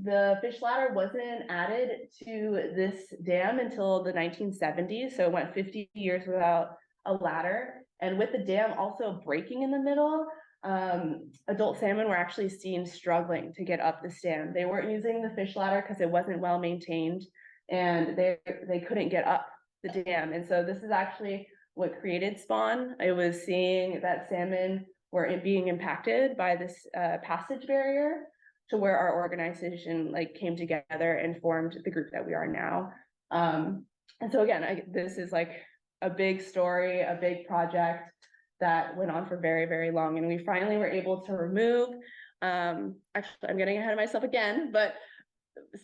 the fish ladder wasn't added to this dam until the 1970s, so it went 50 years without a ladder. And with the dam also breaking in the middle, adult salmon were actually seen struggling to get up this dam. They weren't using the fish ladder because it wasn't well maintained, and they couldn't get up the dam. And so this is actually what created spawn. It was seeing that salmon were being impacted by this passage barrier to where our organization came together and formed the group that we are now. And so again, this is like a big story, a big project that went on for very, very long. And we finally were able to remove, actually, I'm getting ahead of myself again, but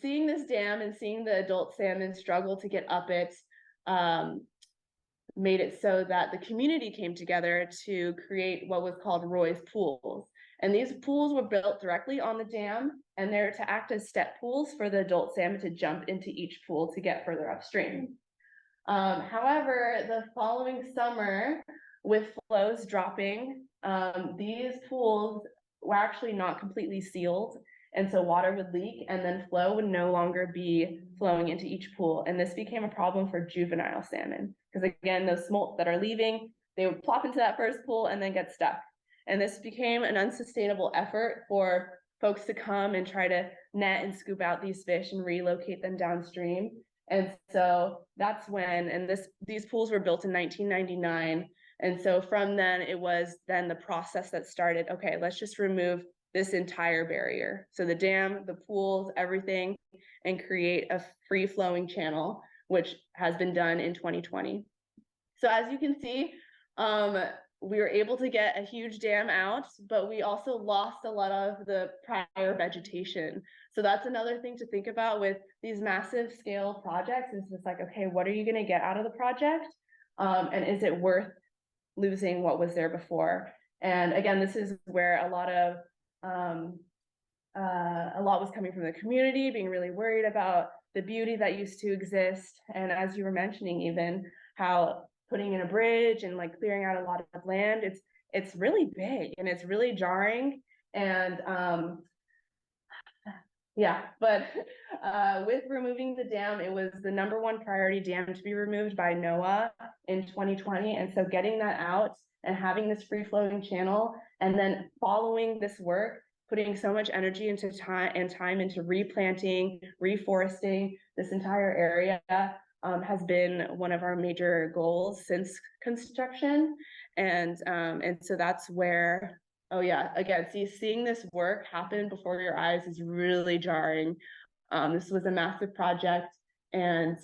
seeing this dam and seeing the adult salmon struggle to get up it, made it so that the community came together to create what was called Roy's Pools. And these pools were built directly on the dam, and they're to act as step pools for the adult salmon to jump into each pool to get further upstream. However, the following summer, with flows dropping, these pools were actually not completely sealed. And so water would leak, and then flow would no longer be flowing into each pool. And this became a problem for juvenile salmon, because again, those smolt that are leaving, they would plop into that first pool and then get stuck. And this became an unsustainable effort for folks to come and try to net and scoop out these fish and relocate them downstream. And so that's when, and these pools were built in 1999. And so from then, it was then the process that started, okay, let's just remove this entire barrier. So the dam, the pools, everything, and create a free flowing channel, which has been done in 2020. So as you can see, we were able to get a huge dam out, but we also lost a lot of the prior vegetation. So that's another thing to think about with these massive scale projects, is just like, okay, what are you going to get out of the project? And is it worth losing what was there before? And again, this is where a lot was coming from the community, being really worried about the beauty that used to exist. And as you were mentioning, even how putting in a bridge and like clearing out a lot of land, it's really big and it's really jarring. And yeah, but with removing the dam, it was the #1 priority dam to be removed by NOAA in 2020. And so getting that out and having this free flowing channel, and then following this work, putting so much energy into time into replanting, reforesting this entire area, has been one of our major goals since construction. And so that's where, oh yeah, again, seeing this work happen before your eyes is really jarring. This was a massive project, and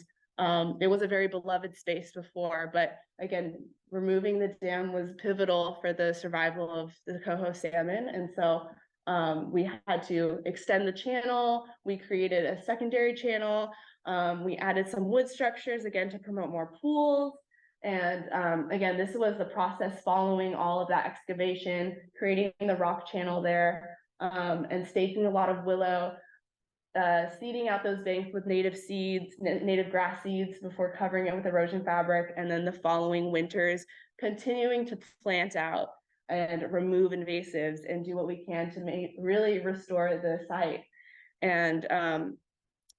it was a very beloved space before, but again, removing the dam was pivotal for the survival of the coho salmon. And so we had to extend the channel. We created a secondary channel. We added some wood structures, again, to promote more pools. And again, this was the process following all of that excavation, creating the rock channel there, and staking a lot of willow, seeding out those banks with native seeds, native grass seeds, before covering it with erosion fabric. And then the following winters, continuing to plant out and remove invasives and do what we can to really restore the site. And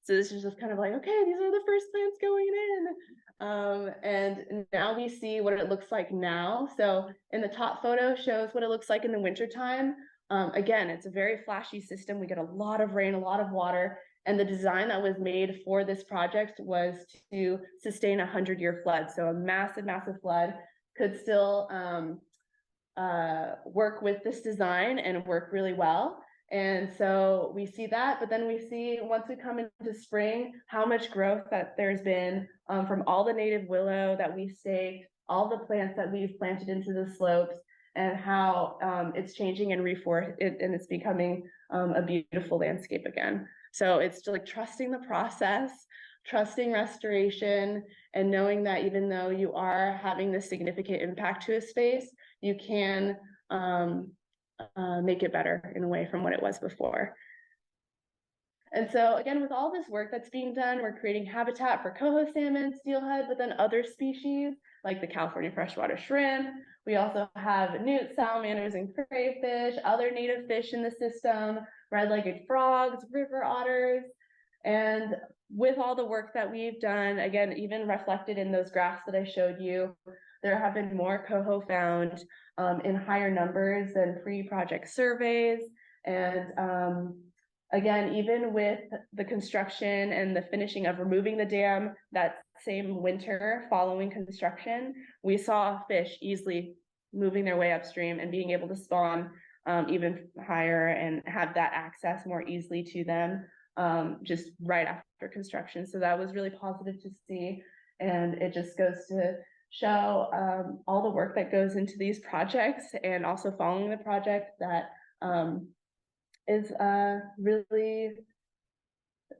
so this is just kind of like, okay, these are the first plants going in. And now we see what it looks like now. So in the top photo shows what it looks like in the wintertime. Again, it's a very flashy system. We get a lot of rain, a lot of water. And the design that was made for this project was to sustain a 100-year flood. So a massive, massive flood could still work with this design and work really well. And so we see that, but then we see, once we come into spring, how much growth that there's been from all the native willow that we staked, all the plants that we've planted into the slopes, and how it's changing and and it's becoming a beautiful landscape again. So it's just like trusting the process, trusting restoration, and knowing that even though you are having this significant impact to a space, you can make it better in a way from what it was before. And so again, with all this work that's being done, we're creating habitat for coho salmon, steelhead, but then other species like the California freshwater shrimp. We also have newt, salamanders, and crayfish, other native fish in the system, red-legged frogs, river otters. And with all the work that we've done, again, even reflected in those graphs that I showed you, there have been more coho found in higher numbers than pre-project surveys. And again, even with the construction and the finishing of removing the dam that same winter following construction, we saw fish easily moving their way upstream and being able to spawn even higher and have that access more easily to them just right after construction. So that was really positive to see. And it just goes to show all the work that goes into these projects, and also following the project that is really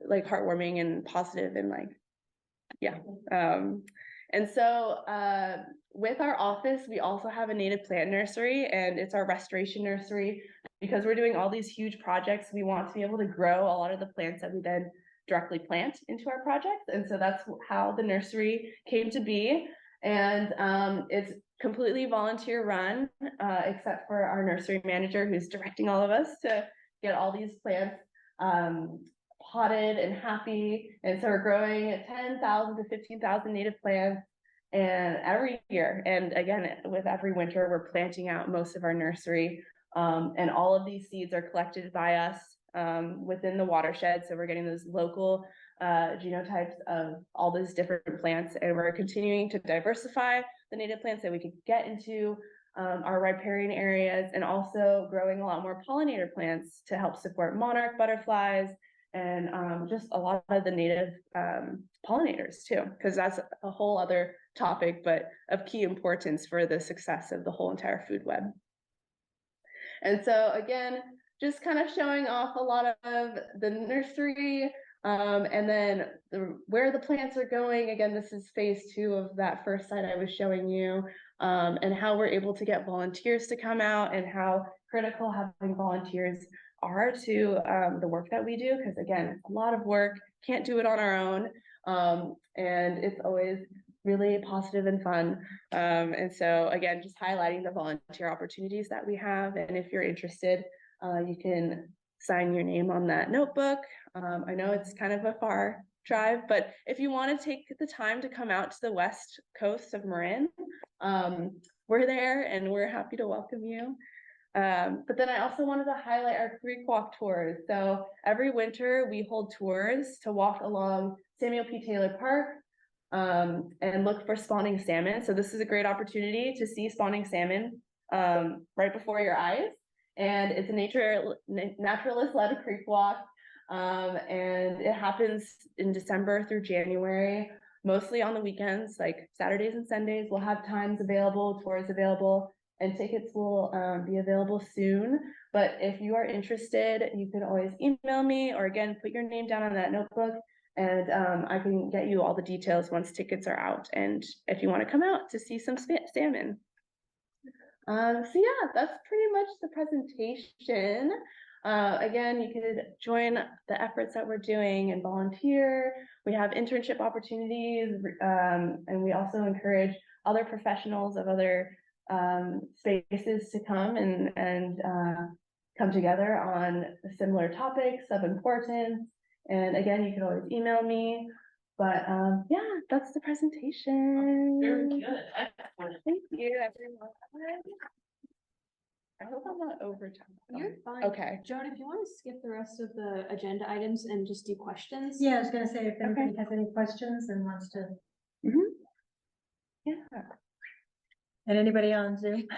like heartwarming and positive, and like, yeah. And so with our office, we also have a native plant nursery, and it's our restoration nursery. Because we're doing all these huge projects, we want to be able to grow a lot of the plants that we then directly plant into our projects. And so that's how the nursery came to be. And it's completely volunteer run, except for our nursery manager, who's directing all of us to get all these plants potted and happy. And so we're growing 10,000 to 15,000 native plants and every year. And again, with every winter, we're planting out most of our nursery. And all of these seeds are collected by us within the watershed. So we're getting those local genotypes of all those different plants, and we're continuing to diversify the native plants that we could get into our riparian areas, and also growing a lot more pollinator plants to help support monarch butterflies and just a lot of the native pollinators too, because that's a whole other topic, but of key importance for the success of the whole entire food web. And so again, just kind of showing off a lot of the nursery, and then where the plants are going. Again, this is phase 2 of that first site I was showing you, and how we're able to get volunteers to come out, and how critical having volunteers are to the work that we do, because again, it's a lot of work, can't do it on our own, and it's always really positive and fun. And so again, just highlighting the volunteer opportunities that we have, and if you're interested, you can sign your name on that notebook. I know it's kind of a far drive, but if you want to take the time to come out to the west coast of Marin, we're there and we're happy to welcome you. But then I also wanted to highlight our creek walk tours. So every winter we hold tours to walk along Samuel P. Taylor Park, and look for spawning salmon. So this is a great opportunity to see spawning salmon right before your eyes. And it's a naturalist-led creek walk. And it happens in December through January, mostly on the weekends, like Saturdays and Sundays. We'll have times available, tours available, and tickets will be available soon. But if you are interested, you can always email me, or again, put your name down on that notebook, and I can get you all the details once tickets are out, and if you want to come out to see some salmon. So yeah, that's pretty much the presentation. Again, you could join the efforts that we're doing and volunteer. We have internship opportunities, and we also encourage other professionals of other spaces to come and come together on similar topics of importance. And again, you can always email me. But yeah, that's the presentation. Very good. Excellent. Thank you, everyone. I hope I'm not over time. You're fine. Okay. Joan, if you want to skip the rest of the agenda items and just do questions. Yeah, I was gonna say, if anybody has any questions and wants to, Yeah. and anybody on Zoom?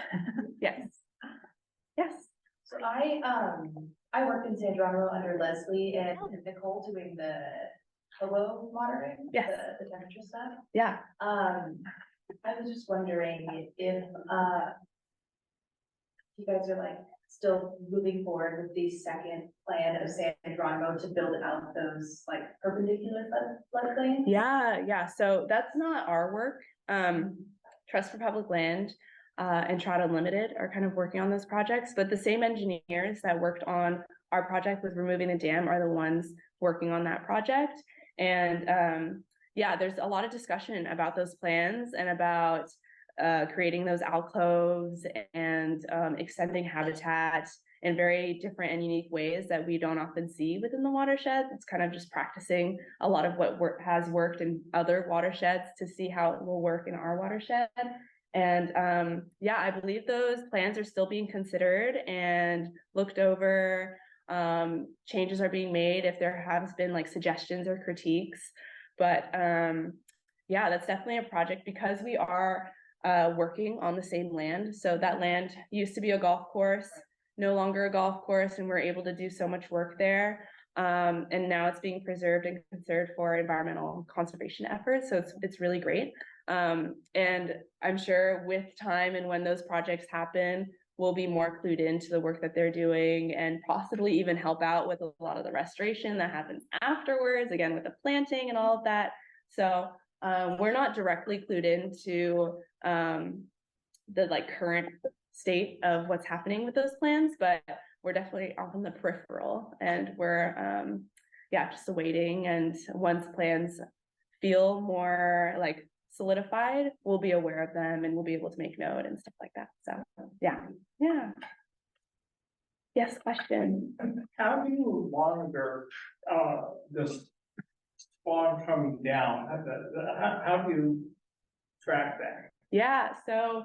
Yes. Yes. So I work in San Geronimo under Leslie and Nicole doing the HOBO monitoring, Yes. the temperature stuff. Yeah. I was just wondering if you guys are like still moving forward with the second plan of San Geronimo to build out those like perpendicular floodplains. Yeah. So that's not our work. Trust for Public Land and Trout Unlimited are kind of working on those projects, but the same engineers that worked on our project with removing the dam are the ones working on that project. And yeah, there's a lot of discussion about those plans and about creating those alcoves and extending habitat in very different and unique ways that we don't often see within the watershed. It's kind of just practicing a lot of what has worked in other watersheds to see how it will work in our watershed. And yeah, I believe those plans are still being considered and looked over. Changes are being made if there has been like suggestions or critiques. But yeah, that's definitely a project because we are working on the same land. So that land used to be a golf course, no longer a golf course, and we're able to do so much work there. And now it's being preserved and conserved for environmental conservation efforts. So it's really great. And I'm sure with time and when those projects happen, we'll be more clued into the work that they're doing and possibly even help out with a lot of the restoration that happens afterwards, again, with the planting and all of that. So we're not directly clued into the like current state of what's happening with those plans, but we're definitely on the peripheral, and we're yeah, just awaiting. And once plans feel more like solidified, we'll be aware of them and we'll be able to make note and stuff like that. So yeah. Yes, question. How do you monitor this spawn coming down? How do you track that? Yeah, so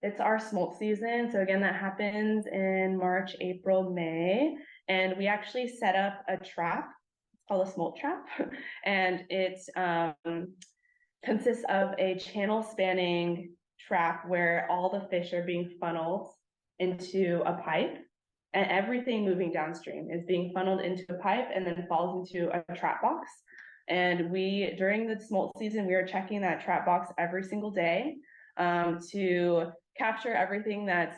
it's our smolt season. So again, that happens in March, April, May. And we actually set up a trap. It's called a smolt trap. And it consists of a channel spanning trap where all the fish are being funneled into a pipe, and everything moving downstream is being funneled into a pipe and then falls into a trap box. And during the smolt season, we are checking that trap box every single day to capture everything that's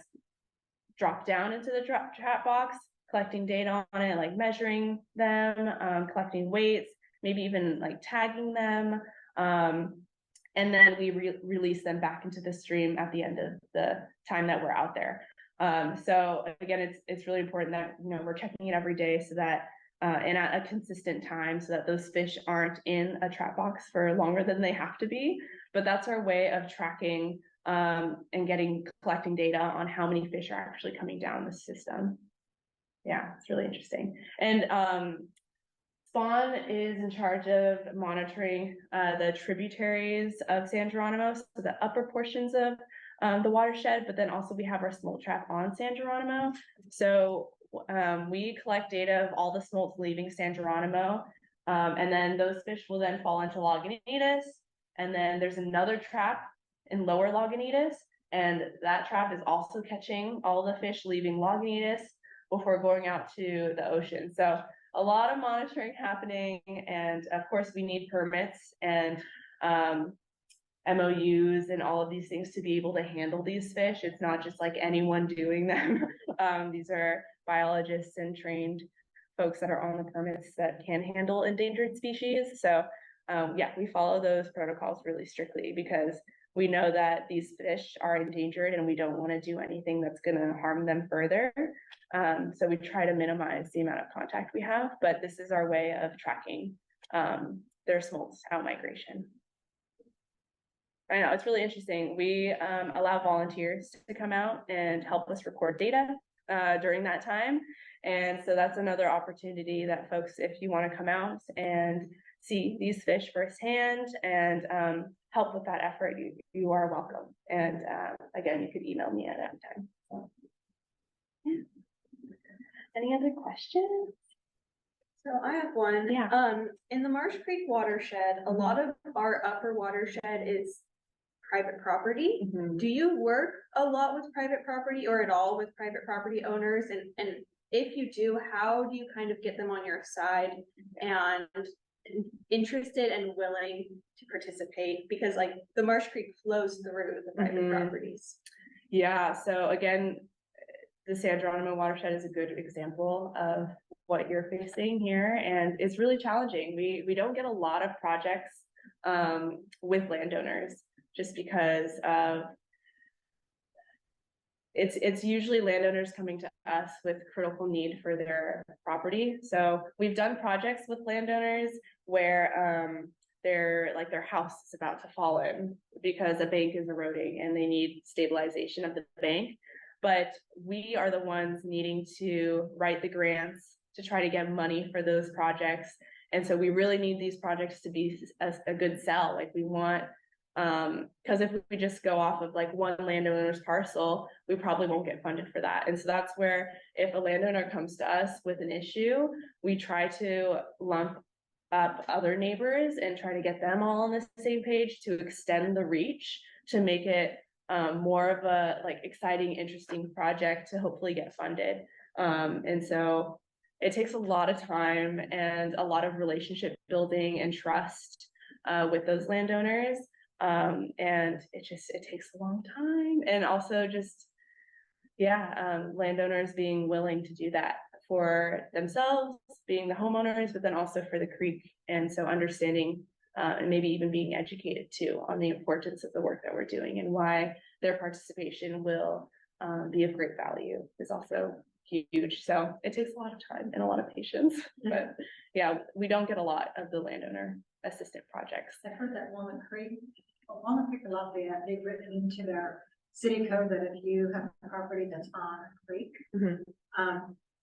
dropped down into the trap box, collecting data on it, like measuring them, collecting weights, maybe even like tagging them. And then we release them back into the stream at the end of the time that we're out there. So again, it's really important that, you know, we're checking it every day so that and at a consistent time so that those fish aren't in a trap box for longer than they have to be. But that's our way of tracking and collecting data on how many fish are actually coming down the system. Yeah, it's really interesting. And Spawn is in charge of monitoring the tributaries of San Geronimo, so the upper portions of the watershed, but then also we have our smolt trap on San Geronimo. So we collect data of all the smolts leaving San Geronimo, and then those fish will then fall into Lagunitas, and then there's another trap in lower Lagunitas, and that trap is also catching all the fish leaving Lagunitas before going out to the ocean. So a lot of monitoring happening, and of course we need permits and MOUs and all of these things to be able to handle these fish. It's not just like anyone doing them. These are biologists and trained folks that are on the permits that can handle endangered species. So yeah, we follow those protocols really strictly because we know that these fish are endangered and we don't want to do anything that's going to harm them further. So we try to minimize the amount of contact we have, but this is our way of tracking their smolts out migration. I know, it's really interesting. We allow volunteers to come out and help us record data during that time. And so that's another opportunity that folks, if you want to come out and see these fish firsthand and help with that effort, you are welcome. And again, you could email me at any time. So, yeah. Any other questions? So I have one. Yeah. In the Marsh Creek watershed, a lot of our upper watershed is private property. Mm-hmm. Do you work a lot with private property or at all with private property owners? And if you do, how do you kind of get them on your side and interested and willing to participate? Because like the Marsh Creek flows through the private properties. Yeah, so again, the San Geronimo watershed is a good example of what you're facing here, and it's really challenging. We don't get a lot of projects with landowners just because it's usually landowners coming to us with critical need for their property. So we've done projects with landowners where their house is about to fall in because a bank is eroding and they need stabilization of the bank. But we are the ones needing to write the grants to try to get money for those projects. And so we really need these projects to be a good sell. Like we want, because if we just go off of like one landowner's parcel, we probably won't get funded for that. And so that's where if a landowner comes to us with an issue, we try to lump up other neighbors and try to get them all on the same page to extend the reach to make it more of a like exciting, interesting project to hopefully get funded. And so it takes a lot of time and a lot of relationship building and trust with those landowners. And it takes a long time. And also just, landowners being willing to do that for themselves, being the homeowners, but then also for the creek. And so understanding and maybe even being educated too on the importance of the work that we're doing and why their participation will be of great value is also huge. So it takes a lot of time and a lot of patience, but yeah, we don't get a lot of the landowner assistant projects. I've heard that Walnut Creek and Lafayette, they've written into their city code that if you have a property that's on a creek,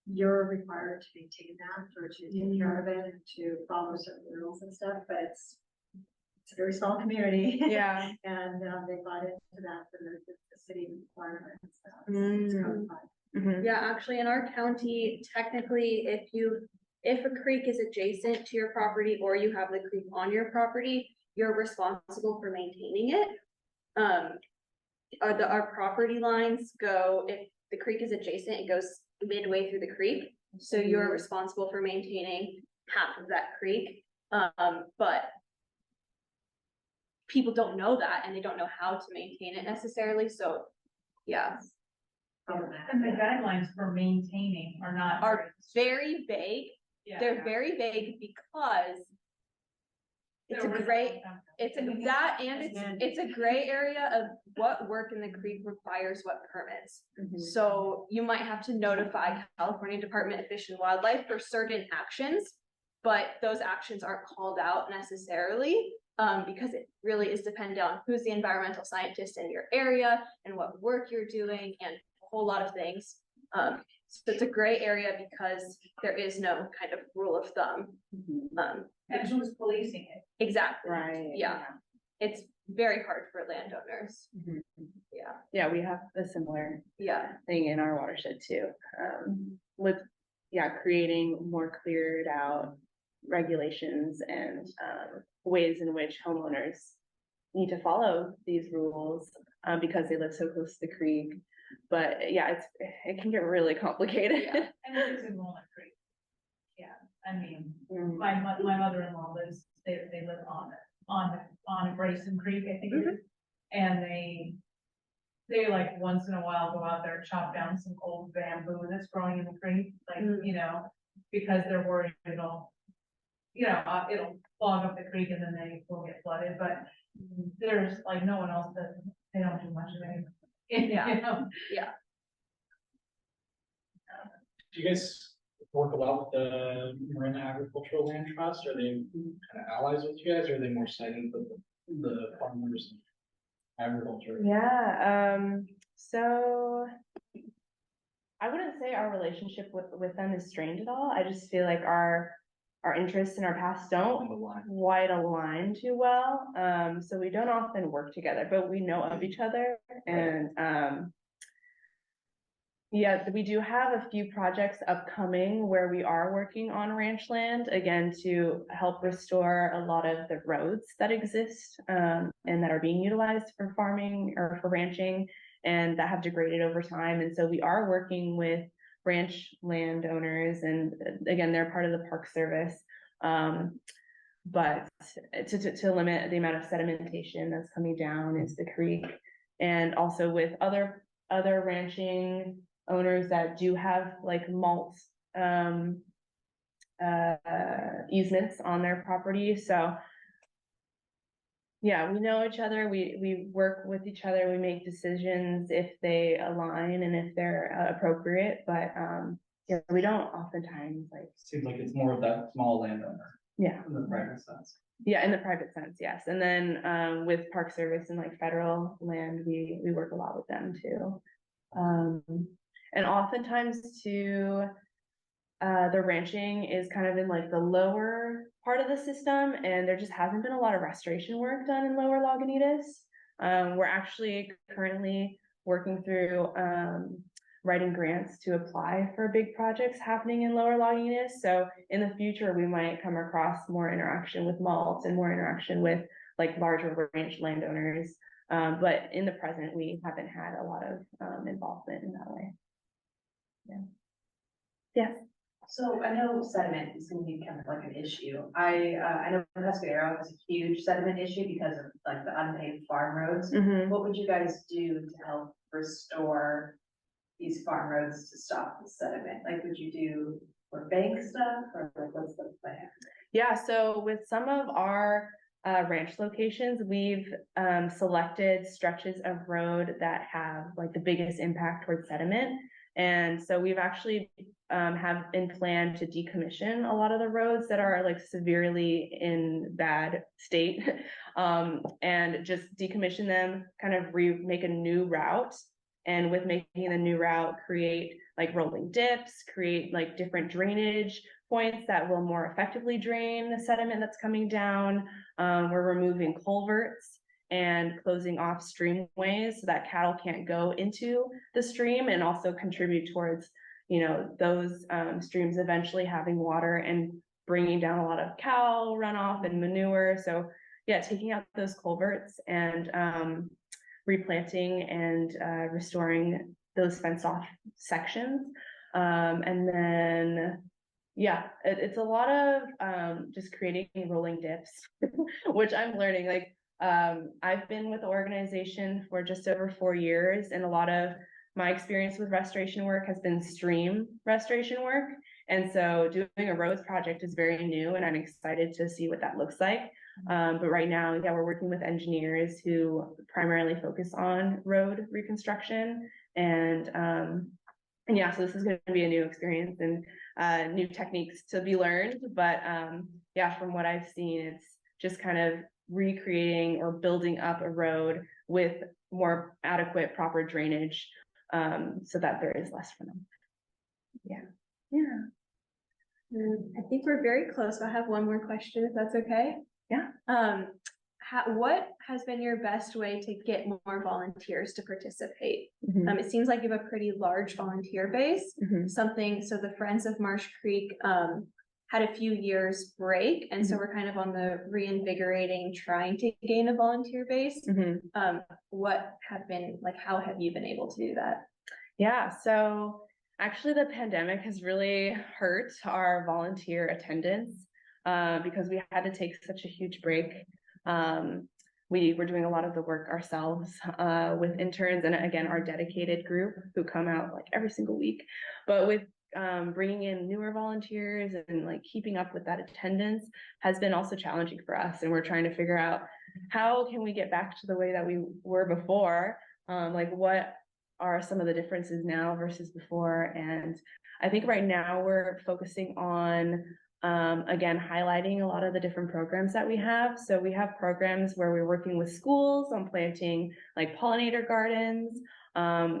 you're required to maintain that or to take care of it and to follow certain rules and stuff, but it's a very small community. Yeah. And they bought into that for the city requirement and stuff. It's codified. Yeah, actually in our county, technically, if a creek is adjacent to your property or you have the creek on your property, you're responsible for maintaining it. Our property lines go, if the creek is adjacent, it goes midway through the creek. So you're responsible for maintaining half of that creek. But people don't know that and they don't know how to maintain it necessarily, so, yeah, And the guidelines for maintaining are not. are very vague. Yeah. They're very vague because it's a gray, it's a gray area of what work in the creek requires what permits. So you might have to notify California Department of Fish and Wildlife for certain actions, but those actions aren't called out necessarily, because it really is dependent on who's the environmental scientist in your area and what work you're doing and a whole lot of things. So it's a gray area because there is no kind of rule of thumb. And who's policing it? Exactly. Right. Yeah. It's very hard for landowners. Yeah. Yeah, we have a similar Yeah. thing in our watershed too. With, creating more cleared out regulations and ways in which homeowners need to follow these rules because they live so close to the creek. But yeah, it can get really complicated. Yeah. And it is in Walnut Creek. Yeah, I mean, my mother-in-law lives, they live on Grayson Creek, I think it is. And they like once in a while go out there and chop down some old bamboo that's growing in the creek, like, because they're worried it'll clog up the creek and then they will get flooded, but there's like no one else that, they don't do much of anything. Yeah. Do you guys work a lot with the Marine Agricultural Land Trust? Are they kind of allies with you guys, or are they more sided with the farmers and agriculture? Yeah, so I wouldn't say our relationship with them is strained at all. I just feel like our interests and our paths don't quite align too well. So we don't often work together, but we know of each other. And yeah, we do have a few projects upcoming where we are working on ranch land, again, to help restore a lot of the roads that exist and that are being utilized for farming or for ranching and that have degraded over time. And so we are working with ranch landowners, and again, they're part of the Park Service, but to limit the amount of sedimentation that's coming down into the creek, and also with other ranching owners that do have like mulch easements on their property. So yeah, we know each other, we work with each other, we make decisions if they align and if they're appropriate, but yeah, we don't oftentimes like. Seems like it's more of that small landowner. Yeah. In the private sense. Yeah, in the private sense, yes. And then with Park Service and like federal land, we work a lot with them too. And oftentimes too, the ranching is kind of in like the lower part of the system, and there just hasn't been a lot of restoration work done in lower Lagunitas. We're actually currently working through writing grants to apply for big projects happening in lower Lagunitas. So in the future, we might come across more interaction with mulch and more interaction with like larger ranch landowners. But in the present, we haven't had a lot of involvement in that way. Yeah. Yes. So I know sediment is gonna be kind of like an issue. I know Pescadero has a huge sediment issue because of like the unpaved farm roads. What would you guys do to help restore these farm roads to stop the sediment? Like, would you do more bank stuff, or like what's the plan? Yeah, so with some of our ranch locations, we've selected stretches of road that have like the biggest impact towards sediment. And so we've actually have in plan to decommission a lot of the roads that are like severely in bad state, and just decommission them, kind of make a new route. And with making the new route, create like rolling dips, create like different drainage points that will more effectively drain the sediment that's coming down. We're removing culverts and closing off streamways so that cattle can't go into the stream, and also contribute towards, those streams eventually having water and bringing down a lot of cow runoff and manure. So yeah, taking out those culverts and replanting and restoring those fenced off sections. And then Yeah, it's a lot of just creating rolling dips, which I'm learning. Like I've been with the organization for just over 4 years, and a lot of my experience with restoration work has been stream restoration work. And so doing a roads project is very new, and I'm excited to see what that looks like. But right now, yeah, we're working with engineers who primarily focus on road reconstruction, and yeah, so this is going to be a new experience and new techniques to be learned. But yeah, from what I've seen, it's just kind of recreating or building up a road with more adequate, proper drainage, so that there is less runoff. Yeah, yeah. I think we're very close. I have one more question, if that's okay. Yeah. What has been your best way to get more volunteers to participate? Mhm. It seems like you have a pretty large volunteer base, Mhm. so the Friends of Marsh Creek, had a few years break, and so Mhm. we're kind of on the reinvigorating, trying to gain a volunteer base. Mhm. How have you been able to do that? Yeah, so actually the pandemic has really hurt our volunteer attendance because we had to take such a huge break. We were doing a lot of the work ourselves with interns and again, our dedicated group who come out like every single week. But with bringing in newer volunteers and like keeping up with that attendance has been also challenging for us. And we're trying to figure out how can we get back to the way that we were before? Like what are some of the differences now versus before? And I think right now we're focusing on again, highlighting a lot of the different programs that we have. So we have programs where we're working with schools on planting like pollinator gardens,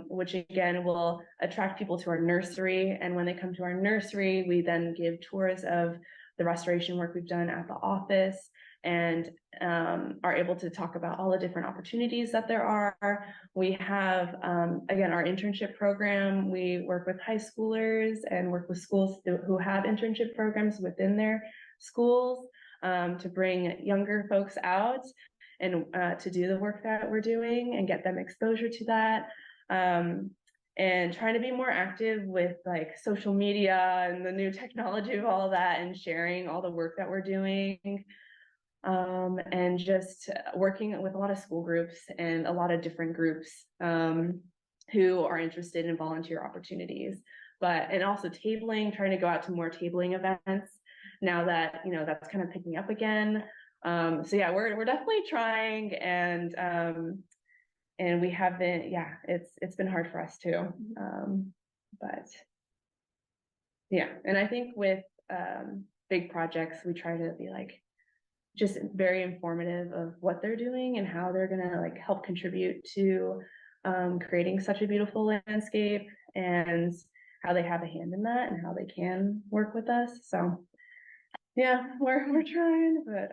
which again will attract people to our nursery. And when they come to our nursery, we then give tours of the restoration work we've done at the office, and are able to talk about all the different opportunities that there are. We have, again, our internship program. We work with high schoolers and work with schools who have internship programs within their schools to bring younger folks out and to do the work that we're doing and get them exposure to that. And trying to be more active with like social media and the new technology of all that and sharing all the work that we're doing. And just working with a lot of school groups and a lot of different groups who are interested in volunteer opportunities. And also tabling, trying to go out to more tabling events now that, that's kind of picking up again. So yeah, we're definitely trying, and we have been, yeah, it's been hard for us too. But yeah, and I think with big projects, we try to be like, just very informative of what they're doing and how they're gonna like help contribute to creating such a beautiful landscape, and how they have a hand in that and how they can work with us. So yeah, we're trying, but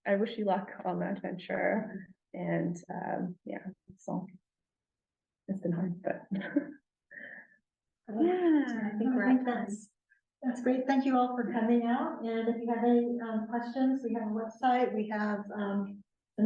I wish you luck on that venture. And yeah, so it's been hard, but yeah, I think we're at time. That's great. Thank you all for coming out. And if you have any questions, we have a website. We have